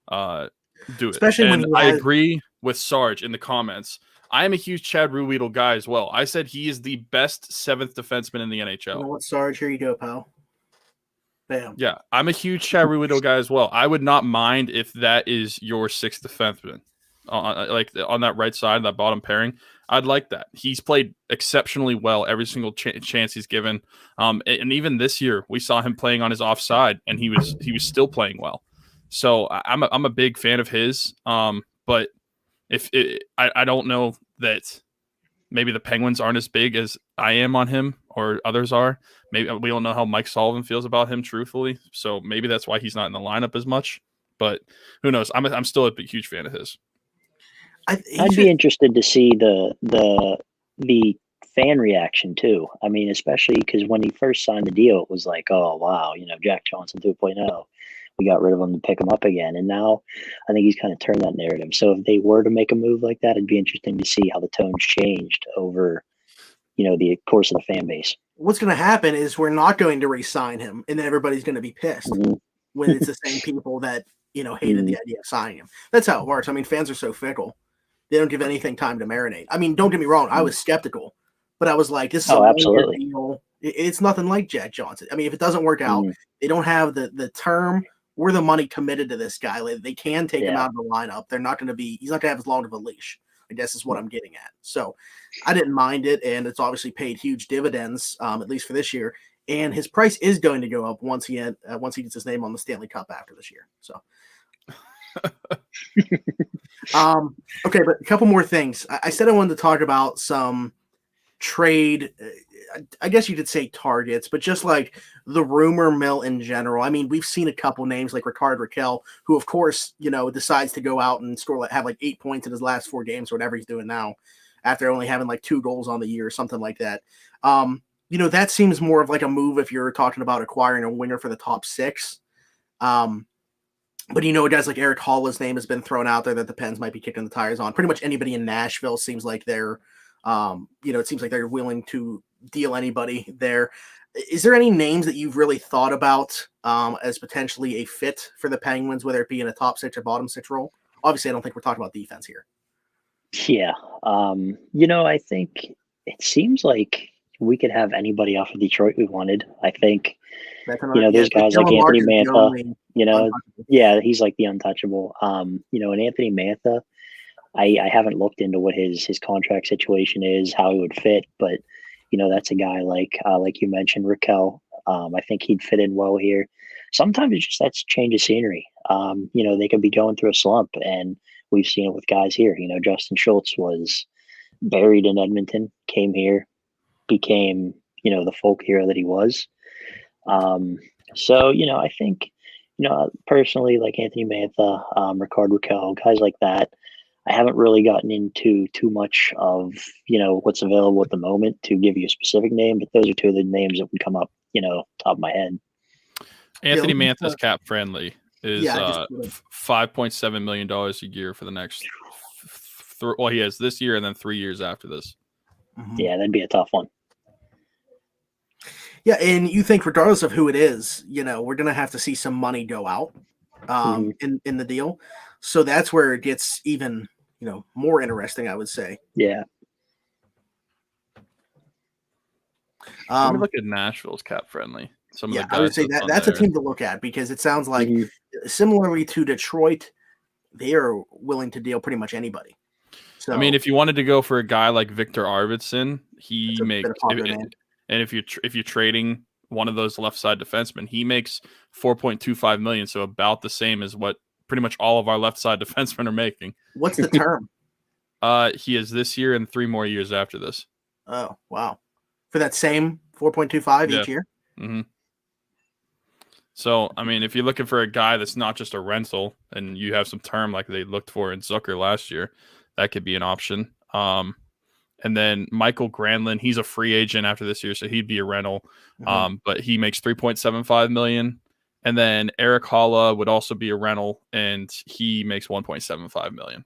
do it. Especially and I agree with Sarge in the comments. I am a huge Chad Ruhwedel guy as well. I said he is the best seventh defenseman in the NHL. You know what, Sarge? Here you go, pal. Bam. Yeah, I'm a huge Chad Ruhwedel guy as well. I would not mind if that is your sixth defenseman, like on that right side, that bottom pairing. I'd like that. He's played exceptionally well every single chance he's given. And even this year, we saw him playing on his offside, and he was still playing well. So I'm a big fan of his. But I don't know that maybe the Penguins aren't as big as I am on him or others are. Maybe we don't know how Mike Sullivan feels about him, truthfully. So maybe that's why he's not in the lineup as much. But who knows? I'm still a huge fan of his. I'd be interested to see the fan reaction too. I mean, especially because when he first signed the deal, it was like, oh wow, Jack Johnson 2.0. We got rid of him to pick him up again, and now I think he's kind of turned that narrative. So if they were to make a move like that, it'd be interesting to see how the tone's changed over, the course of the fan base. What's going to happen is we're not going to re-sign him, and then everybody's going to be pissed when it's the same people that hated the idea of signing him. That's how it works. I mean, fans are so fickle; they don't give anything time to marinate. I mean, don't get me wrong; I was skeptical, but I was like, "This is a absolutely deal. It's nothing like Jack Johnson." I mean, if it doesn't work out, they don't have the term or the money committed to this guy. Like, they can take him out of the lineup. They're not going to be. He's not going to have as long of a leash, I guess is what I'm getting at. So I didn't mind it, and it's obviously paid huge dividends, at least for this year. And his price is going to go up once he gets his name on the Stanley Cup after this year. So, okay, but a couple more things. I said I wanted to talk about some trade. I guess you could say targets, but just like the rumor mill in general. I mean, we've seen a couple names like Rickard Rakell, who of course, decides to go out and have like 8 points in his last 4 games or whatever he's doing now, after only having like 2 goals on the year or something like that. That seems more of like a move if you're talking about acquiring a winger for the top 6. But guys like Eric Hall's name has been thrown out there that the Pens might be kicking the tires on. Pretty much anybody in Nashville seems like they're, it seems like they're willing to deal anybody there. Is there any names that you've really thought about as potentially a fit for the Penguins, whether it be in a top 6 or bottom 6 role? Obviously, I don't think we're talking about defense here. Yeah. I think it seems like we could have anybody off of Detroit we wanted. I think, there's guys like Anthony Mantha, yeah, he's like the untouchable. And Anthony Mantha, I haven't looked into what his contract situation is, how he would fit, but that's a guy like you mentioned, Rakell. I think he'd fit in well here. Sometimes it's just that's change of scenery. They could be going through a slump, and we've seen it with guys here. Justin Schultz was buried in Edmonton, came here, became the folk hero that he was. So I think personally, like Anthony Mantha, Rickard Rakell, guys like that. I haven't really gotten into too much of, what's available at the moment to give you a specific name, but those are 2 of the names that would come up, top of my head. Anthony Yeah, Mantha's cap friendly is Yeah, I just put it. $5.7 million a year for the next. Well, he has this year and then 3 years after this. Yeah, that'd be a tough one. Yeah, and you think regardless of who it is, we're gonna have to see some money go out in the deal. So that's where it gets even, more interesting, I would say. Yeah. Let me look at Nashville's cap friendly. Some of the guys. I would say that's a there. team to look at because it sounds like similarly to Detroit, they are willing to deal pretty much anybody. So I mean, if you wanted to go for a guy like Victor Arvidsson, he makes and if you're trading one of those left side defensemen, he makes $4.25 million, so about the same as what pretty much all of our left side defensemen are making. What's the term? He is this year and 3 more years after this. Oh, wow. For that same 4.25 each year? Mm-hmm. So, I mean, if you're looking for a guy that's not just a rental and you have some term like they looked for in Zucker last year, that could be an option. And then Michael Granlund, he's a free agent after this year, so he'd be a rental. But he makes $3.75 million. And then Eric Holla would also be a rental, and he makes $1.75 million.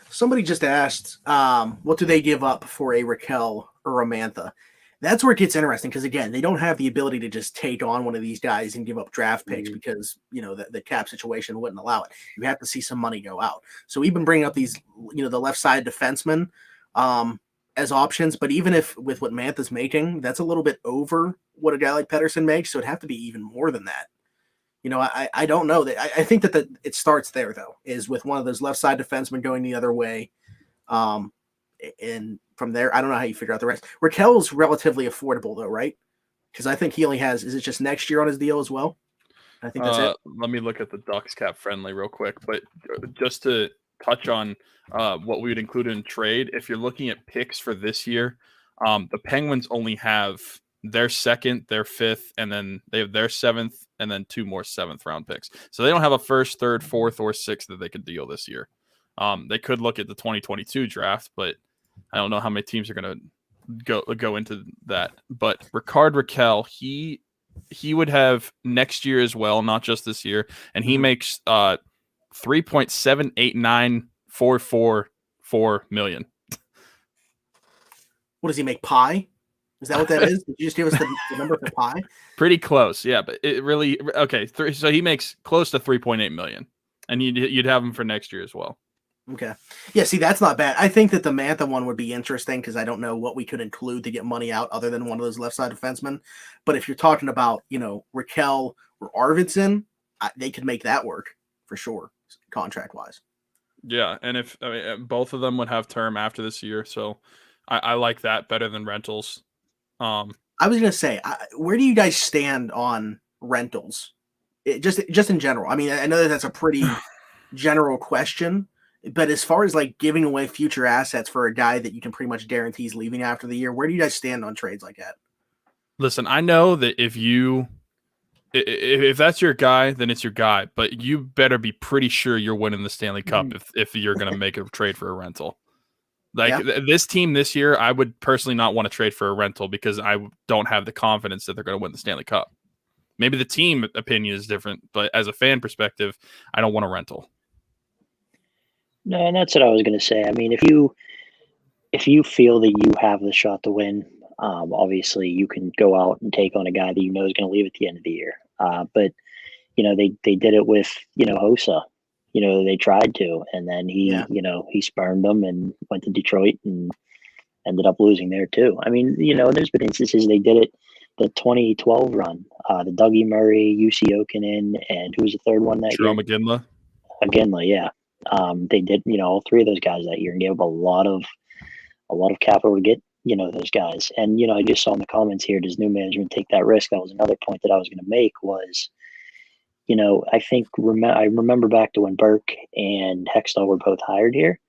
Somebody just asked, what do they give up for a Raquel or a Mantha? That's where it gets interesting because, again, they don't have the ability to just take on one of these guys and give up draft picks because, the cap situation wouldn't allow it. You have to see some money go out. So we've been bringing up these, the left side defensemen as options. But even if with what Mantha's making, that's a little bit over what a guy like Pettersson makes. So it'd have to be even more than that. I don't know. I think that it starts there, though, is with one of those left side defensemen going the other way. And from there, I don't know how you figure out the rest. Raquel's relatively affordable, though, right? Because I think he only has, is it just next year on his deal as well? I think that's it. Let me look at the Ducks cap friendly real quick. But just to touch on what we would include in trade, if you're looking at picks for this year, the Penguins only have their second, their fifth, and then they have their seventh, and then 2 more 7th round picks. So they don't have a first, third, fourth, or sixth that they could deal this year. They could look at the 2022 draft, but I don't know how many teams are going to go into that. But Rickard Raquel, he would have next year as well, not just this year, and he makes $3.789444 million. What does he make? Pie? Is that what that is? Did you just give us the number for pie? Pretty close, yeah. But it really okay. So he makes close to $3.8 million, and you'd have him for next year as well. Okay. Yeah, see, that's not bad. I think that the Mantha one would be interesting because I don't know what we could include to get money out other than one of those left side defensemen. But if you're talking about, Raquel or Arvidsson, they could make that work for sure, contract wise. Yeah, and both of them would have term after this year, so I like that better than rentals. I was gonna say, where do you guys stand on rentals? Just in general. I mean, I know that's a pretty general question. But as far as like giving away future assets for a guy that you can pretty much guarantee he's leaving after the year, where do you guys stand on trades like that? Listen, I know that if that's your guy, then it's your guy. But you better be pretty sure you're winning the Stanley Cup if you're going to make a trade for a rental. This team this year, I would personally not want to trade for a rental because I don't have the confidence that they're going to win the Stanley Cup. Maybe the team opinion is different, but as a fan perspective, I don't want a rental. No, and that's what I was going to say. I mean, if you feel that you have the shot to win, obviously you can go out and take on a guy that you know is going to leave at the end of the year. But they did it with Hossa. They tried to, and then he spurned them and went to Detroit and ended up losing there too. I mean, there's been instances they did it. The 2012 run, the Dougie Murray, UC Okinen, and who was the third one that year? Jerome McGinley. McGinley, yeah. They did, all 3 of those guys that year and gave up a lot of capital to get, those guys. And, I just saw in the comments here, does new management take that risk? That was another point that I was going to make was, I think I remember back to when Burke and Hextall were both hired here.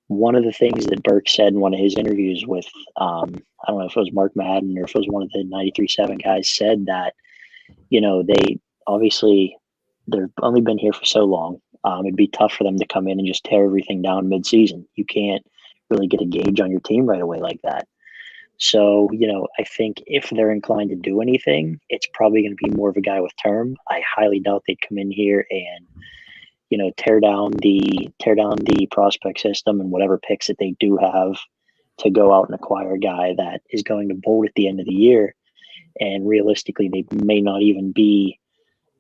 One of the things that Burke said in one of his interviews with, I don't know if it was Mark Madden or if it was one of the 93.7 guys, said that, they obviously they've only been here for so long. It'd be tough for them to come in and just tear everything down mid-season. You can't really get a gauge on your team right away like that. So, I think if they're inclined to do anything, it's probably going to be more of a guy with term. I highly doubt they'd come in here and, tear down the prospect system and whatever picks that they do have to go out and acquire a guy that is going to bolt at the end of the year. And realistically, they may not even be,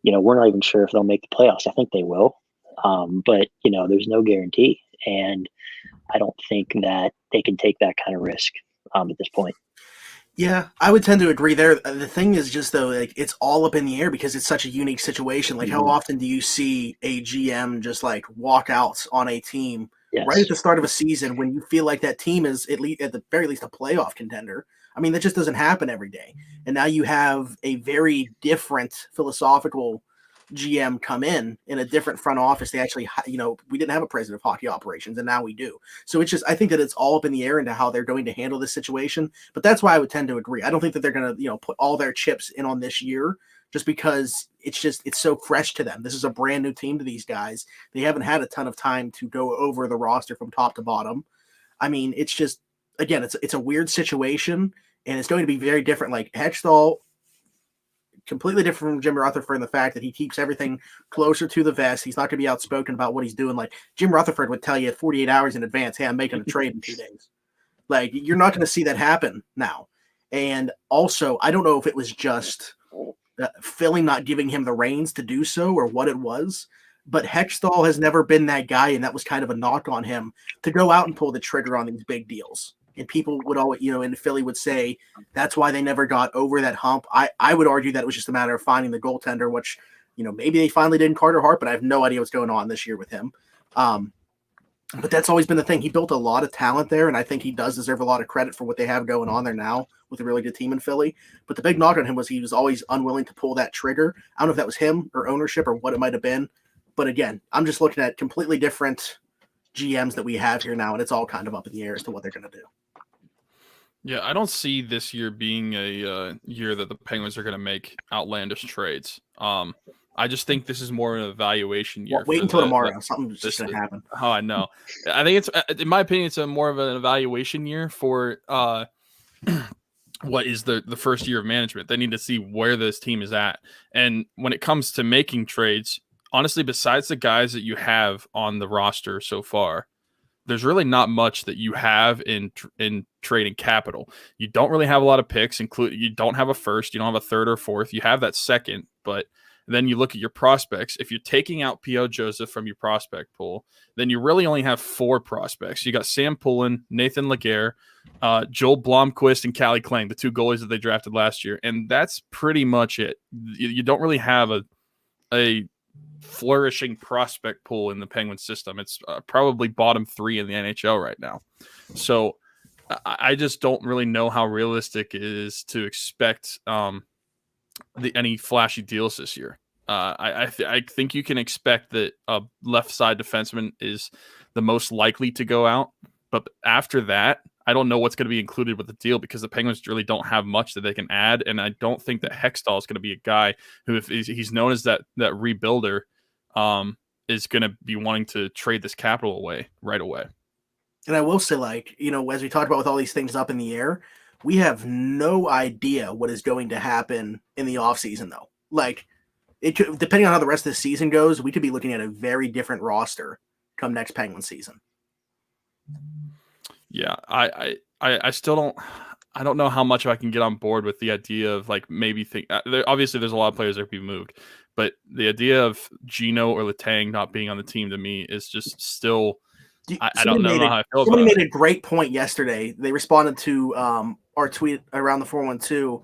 we're not even sure if they'll make the playoffs. I think they will. But, there's no guarantee. And I don't think that they can take that kind of risk at this point. Yeah, I would tend to agree there. The thing is just, though, like, it's all up in the air because it's such a unique situation. Like, how often do you see a GM just, like, walk out on a team right at the start of a season when you feel like that team is at the very least a playoff contender? I mean, that just doesn't happen every day. And now you have a very different philosophical GM come in a different front office. They actually, we didn't have a president of hockey operations, and now we do. So it's just, I think that it's all up in the air into how they're going to handle this situation. But that's why I would tend to agree. I don't think that they're going to, put all their chips in on this year just because it's so fresh to them. This is a brand new team to these guys. They haven't had a ton of time to go over the roster from top to bottom. I mean, it's just, again, it's a weird situation, and it's going to be very different. Like Hextall, completely different from Jim Rutherford in the fact that he keeps everything closer to the vest. He's not going to be outspoken about what he's doing. Like Jim Rutherford would tell you 48 hours in advance, hey, I'm making a trade in 2 days. Like, you're not going to see that happen now. And also, I don't know if it was just Philly not giving him the reins to do so or what it was, but Hextall has never been that guy, and that was kind of a knock on him to go out and pull the trigger on these big deals. And people would always, in Philly would say that's why they never got over that hump. I would argue that it was just a matter of finding the goaltender, which, maybe they finally did in Carter Hart, but I have no idea what's going on this year with him. But that's always been the thing. He built a lot of talent there, and I think he does deserve a lot of credit for what they have going on there now with a really good team in Philly. But the big knock on him was he was always unwilling to pull that trigger. I don't know if that was him or ownership or what it might have been. But again, I'm just looking at completely different GMs that we have here now, and it's all kind of up in the air as to what they're going to do. Yeah, I don't see this year being a year that the Penguins are going to make outlandish trades. I just think this is more an evaluation year. Wait until tomorrow. Something's just going to happen. Oh, I know. I think it's, in my opinion, it's more of an evaluation year for what is the first year of management. They need to see where this team is at. And when it comes to making trades, honestly, besides the guys that you have on the roster so far, there's really not much that you have in trading capital. You don't really have a lot of picks, you don't have a first, you don't have a third or fourth. You have that second, but then you look at your prospects. If you're taking out P.O. Joseph from your prospect pool, then you really only have 4 prospects. You got Sam Poulin, Nathan Laguerre, Joel Blomqvist, and Callie Klang, the 2 goalies that they drafted last year. And that's pretty much it. You don't really have a flourishing prospect pool in the Penguin system. It's probably bottom 3 in the NHL right now. So I just don't really know how realistic it is to expect any flashy deals this year. I think you can expect that a left side defenseman is the most likely to go out, but after that, I don't know what's going to be included with the deal because the Penguins really don't have much that they can add, and I don't think that Hextall is going to be a guy who, if he's known as that rebuilder, is going to be wanting to trade this capital away right away. And I will say, as we talked about with all these things up in the air, we have no idea what is going to happen in the offseason, though. Depending on how the rest of the season goes, we could be looking at a very different roster come next Penguin season. Yeah, I still don't know how much I can get on board with the idea of obviously there's a lot of players that could be moved, but the idea of Gino or Letang not being on the team to me is just still I don't know how I feel about it. Somebody made a great point yesterday. They responded to our tweet around the 412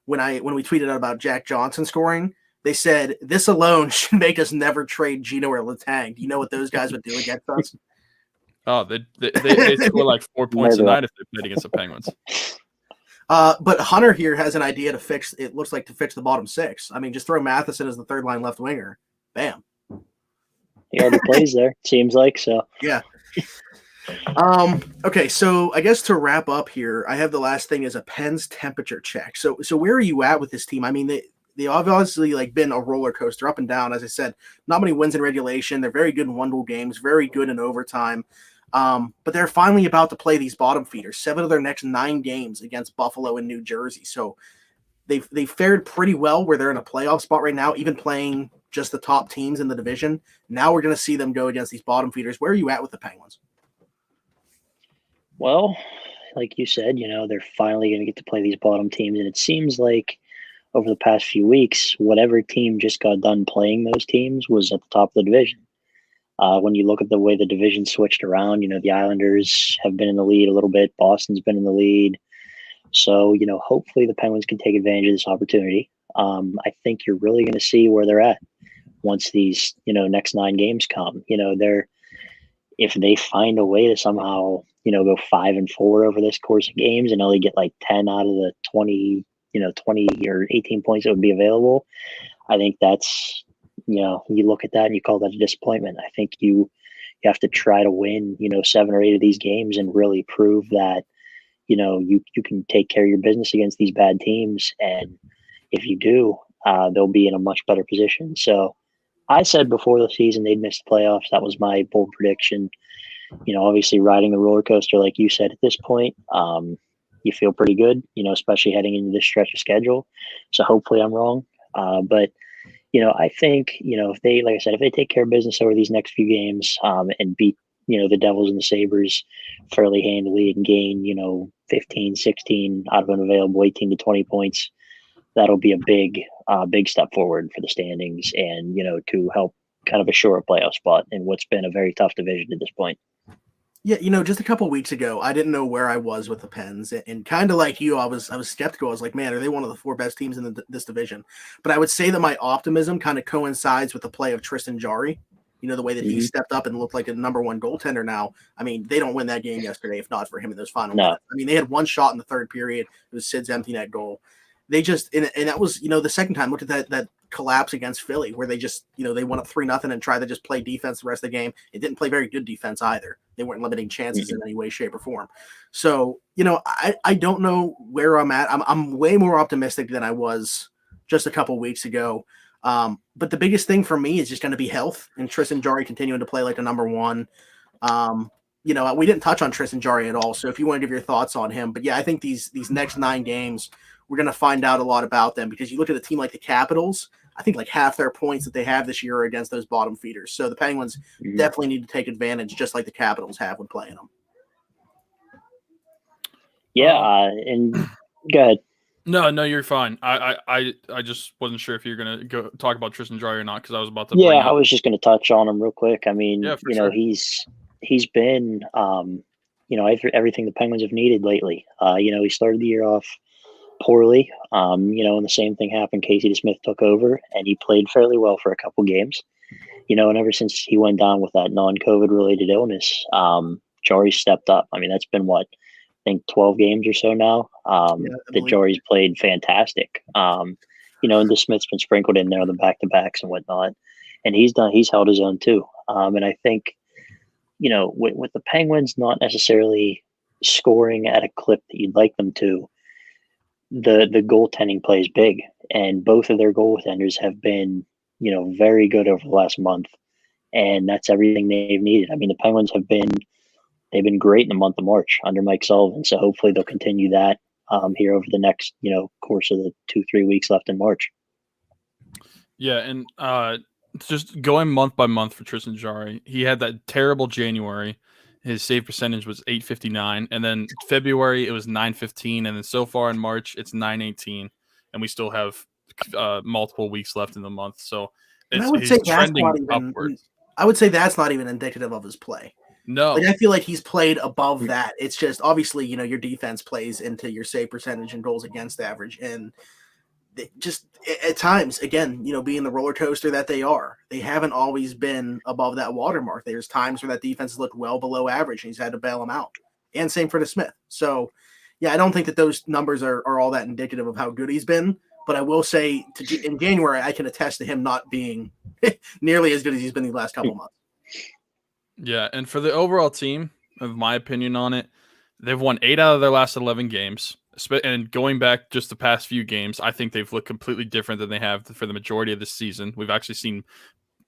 when we tweeted out about Jack Johnson scoring. They said this alone should make us never trade Gino or Letang. Do you know what those guys would do against us? Oh, they score like 4 points a night if they played against the Penguins. But Hunter here has an idea to fix the bottom 6. I mean, just throw Matheson as the third line left winger. Bam. He already plays there, seems like, so. Yeah. Okay, so I guess to wrap up here, I have the last thing is a Pens temperature check. So where are you at with this team? I mean, they obviously been a roller coaster up and down. As I said, not many wins in regulation. They're very good in one-goal games, very good in overtime. But they're finally about to play these bottom feeders, 7 of their next 9 games against Buffalo and New Jersey. So they fared pretty well where they're in a playoff spot right now, even playing just the top teams in the division. Now we're going to see them go against these bottom feeders. Where are you at with the Penguins? Well, like you said, they're finally going to get to play these bottom teams. And it seems like over the past few weeks, whatever team just got done playing those teams was at the top of the division. When you look at the way the division switched around, the Islanders have been in the lead a little bit. Boston's been in the lead. So, hopefully the Penguins can take advantage of this opportunity. I think you're really going to see where they're at once these, next 9 games come. If they find a way to somehow, go 5-4 over this course of games and only get like 10 out of the 20 or 18 points that would be available, I think that's, you look at that and you call that a disappointment. I think you have to try to win, 7 or 8 of these games and really prove that, you can take care of your business against these bad teams. And if you do, they'll be in a much better position. So I said before the season they'd miss the playoffs. That was my bold prediction. Obviously riding the roller coaster, like you said, at this point, you feel pretty good, especially heading into this stretch of schedule. So hopefully I'm wrong. But I think, if they, like I said, if they take care of business over these next few games and beat, the Devils and the Sabres fairly handily and gain, 15, 16 out of an available 18 to 20 points, that'll be a big step forward for the standings and, to help kind of assure a playoff spot in what's been a very tough division at this point. Yeah, just a couple of weeks ago, I didn't know where I was with the Pens, and kind of like you, I was skeptical. I was like, man, are they one of the 4 best teams in this division? But I would say that my optimism kind of coincides with the play of Tristan Dryer. The way that he stepped up and looked like a number 1 goaltender now. I mean, they don't win that game yesterday if not for him in those final minutes. I mean, they had 1 shot in the third period. It was Sid's empty net goal. They just and that was the second time. Look at that collapse against Philly where they just they went up 3-0 and tried to just play defense the rest of the game. It didn't play very good defense either. They weren't limiting chances in any way, shape, or form. So I don't know where I'm at. I'm way more optimistic than I was just a couple weeks ago. But the biggest thing for me is just going to be health and Tristan Dryer continuing to play like the number 1. We didn't touch on Tristan Dryer at all. So if you want to give your thoughts on him, but yeah, I think these next 9 games, we're going to find out a lot about them because you look at a team like the Capitals, I think like half their points that they have this year are against those bottom feeders. So the Penguins definitely need to take advantage just like the Capitals have when playing them. Yeah. And go ahead. No, you're fine. I just wasn't sure if you're gonna go talk about Tristan Dryer or not because I was about to. Yeah, I was just going to touch on him real quick. I mean, sure. he's been, everything the Penguins have needed lately. He started the year off poorly, and the same thing happened. Casey DeSmith took over, and he played fairly well for a couple games. And ever since he went down with that non-COVID related illness, Jari stepped up. I mean, that's been what. I think 12 games or so now. The Jory's played fantastic. And the Smith's been sprinkled in there on the back-to-backs and whatnot. And he's held his own too. And I think, with the Penguins not necessarily scoring at a clip that you'd like them to, the goaltending plays big. And both of their goaltenders have been, very good over the last month. And that's everything they've needed. I mean, the Penguins they've been great in the month of March under Mike Sullivan. So hopefully they'll continue that here over the next, course of the 2-3 weeks left in March. Yeah. And just going month by month for Tristan Dryer, he had that terrible January. His save percentage was .859. And then February, it was .915. And then so far in March, it's .918. And we still have multiple weeks left in the month. So he's trending upwards. I would say that's not even indicative of his play. No, I feel like he's played above that. It's just obviously, your defense plays into your save percentage and goals against average. And just at times, again, being the roller coaster that they are, they haven't always been above that watermark. There's times where that defense has looked well below average and he's had to bail them out. And same for the Smith. So, yeah, I don't think that those numbers are all that indicative of how good he's been. But I will say in January, I can attest to him not being nearly as good as he's been the last couple of months. Yeah, and for the overall team, of my opinion on it, they've won 8 out of their last 11 games. And going back just the past few games, I think they've looked completely different than they have for the majority of the season. We've actually seen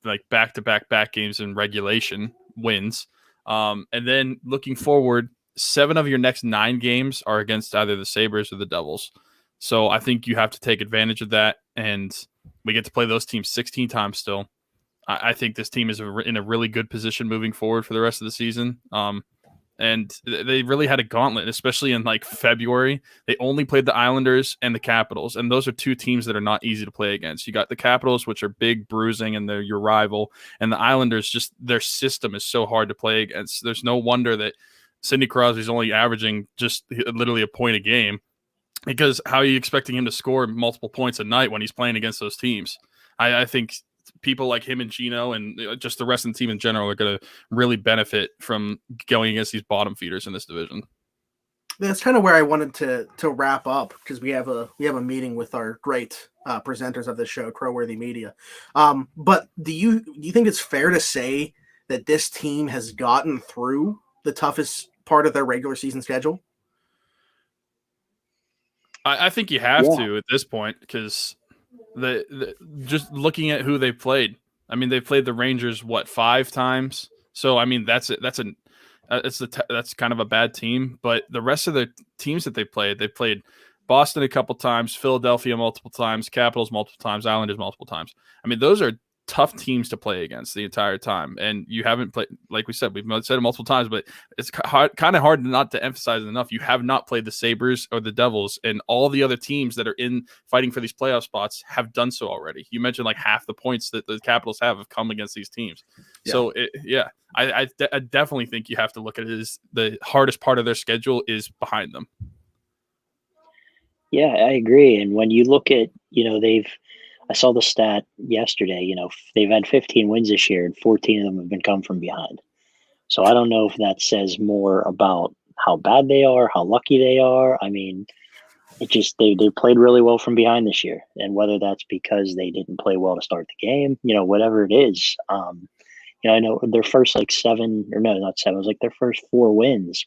like back-to-back games in regulation wins. And then looking forward, 7 of your next 9 games are against either the Sabres or the Devils. So I think you have to take advantage of that. And we get to play those teams 16 times still. I think this team is in a really good position moving forward for the rest of the season. And they really had a gauntlet, especially in like February. They only played the Islanders and the Capitals, and those are 2 teams that are not easy to play against. You got the Capitals, which are big, bruising, and they're your rival, and the Islanders, just their system is so hard to play against. There's no wonder that Sidney Crosby's only averaging just literally a point a game, because how are you expecting him to score multiple points a night when he's playing against those teams? I think people like him and Gino and just the rest of the team in general are going to really benefit from going against these bottom feeders in this division. That's kind of where I wanted to wrap up, because we have a meeting with our great presenters of the show, Crowworthy Media. But do you think it's fair to say that this team has gotten through the toughest part of their regular season schedule? I think you have to at this point, because the just looking at who they played. I mean, they played the Rangers 5 times. So I mean, that's kind of a bad team. But the rest of the teams that they played Boston a couple times, Philadelphia multiple times, Capitals multiple times, Islanders multiple times. I mean, those are tough teams to play against the entire time. And you haven't played, like we said, we've said it multiple times, but it's kind of hard not to emphasize it enough. You have not played the Sabres or the Devils, and all the other teams that are in fighting for these playoff spots have done so already. You mentioned like half the points that the Capitals have come against these teams. Yeah. So I definitely think you have to look at it as the hardest part of their schedule is behind them. Yeah, I agree. And when you look at, I saw the stat yesterday, they've had 15 wins this year and 14 of them have been come from behind. So I don't know if that says more about how bad they are, how lucky they are. I mean, it just, they played really well from behind this year. And whether that's because they didn't play well to start the game, whatever it is, I know their first 7, or no, not 7, it was like their first 4 wins,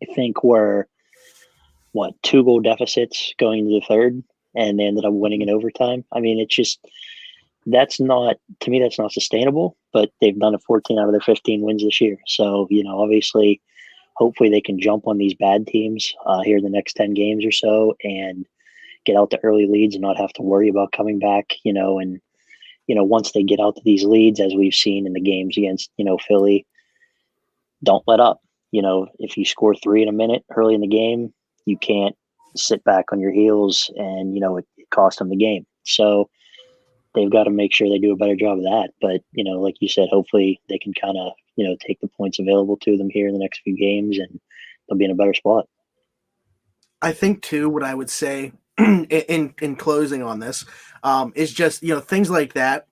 I think were 2-goal deficits going into the third, and they ended up winning in overtime. I mean, it's just, that's not sustainable, but they've done it 14 out of their 15 wins this year. So, obviously, hopefully they can jump on these bad teams here in the next 10 games or so and get out to early leads and not have to worry about coming back, and, once they get out to these leads, as we've seen in the games against, Philly, don't let up. If you score 3 in a minute early in the game, you can't sit back on your heels and, it cost them the game. So they've got to make sure they do a better job of that. But, like you said, hopefully they can kind of, take the points available to them here in the next few games and they'll be in a better spot. I think too, what I would say in closing on this is just, things like that,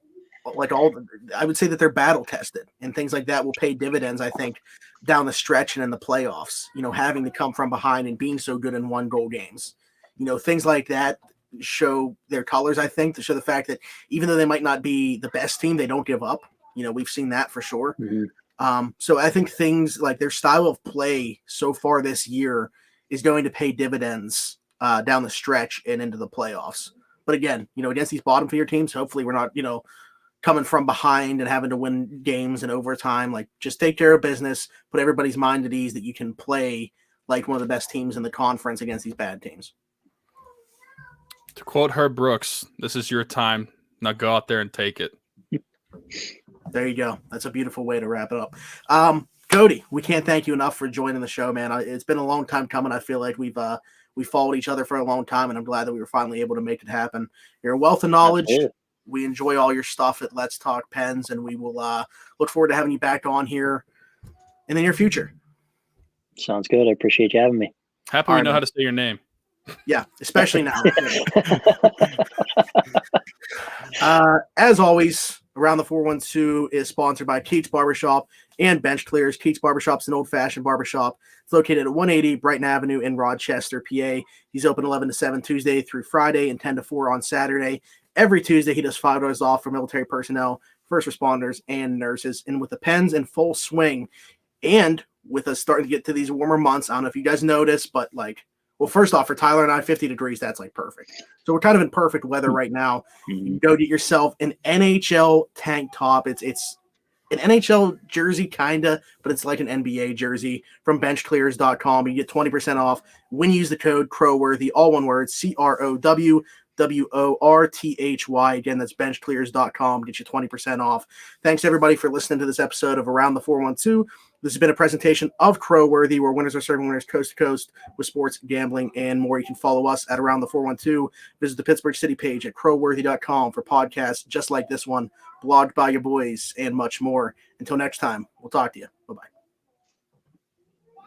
I would say that they're battle tested, and things like that will pay dividends, I think, down the stretch and in the playoffs, having to come from behind and being so good in 1-goal games, things like that show their colors, I think, to show the fact that even though they might not be the best team, they don't give up. We've seen that for sure. Mm-hmm. So I think things like their style of play so far this year is going to pay dividends down the stretch and into the playoffs. But again, against these bottom feeder teams, hopefully we're not, coming from behind and having to win games in overtime. Just take care of business, put everybody's mind at ease that you can play like one of the best teams in the conference against these bad teams. To quote Herb Brooks, this is your time. Now go out there and take it. There you go. That's a beautiful way to wrap it up. Cody, we can't thank you enough for joining the show, man. It's been a long time coming. I feel like we followed each other for a long time, and I'm glad that we were finally able to make it happen. You're a wealth of knowledge. Absolutely. We enjoy all your stuff at Let's Talk Pens, and we will look forward to having you back on here in the near future. Sounds good. I appreciate you having me. Happy we know how to say your name. Yeah, especially now. As always, Around the 412 is sponsored by Keats Barbershop and Bench Clears. Keats Barbershop's an old-fashioned barbershop. It's located at 180 Brighton Avenue in Rochester, PA. He's open 11 to 7 Tuesday through Friday and 10 to 4 on Saturday. Every Tuesday, he does $5 off for military personnel, first responders, and nurses. And with the pens in full swing, and with us starting to get to these warmer months, I don't know if you guys noticed, but first off, for Tyler and I, 50 degrees, that's perfect. So we're kind of in perfect weather right now. You go get yourself an NHL tank top. It's an NHL jersey, kinda, but it's like an NBA jersey from benchclears.com. You get 20% off when you use the code Crowworthy, all one word, CROWWORTHY. Again, that's benchclears.com. Get you 20% off. Thanks, everybody, for listening to this episode of Around the 412. This has been a presentation of Crowworthy, where winners are serving winners coast to coast with sports, gambling, and more. You can follow us at Around the 412. Visit the Pittsburgh City page at crowworthy.com for podcasts just like this one, blogged by your boys, and much more. Until next time, we'll talk to you. Bye-bye.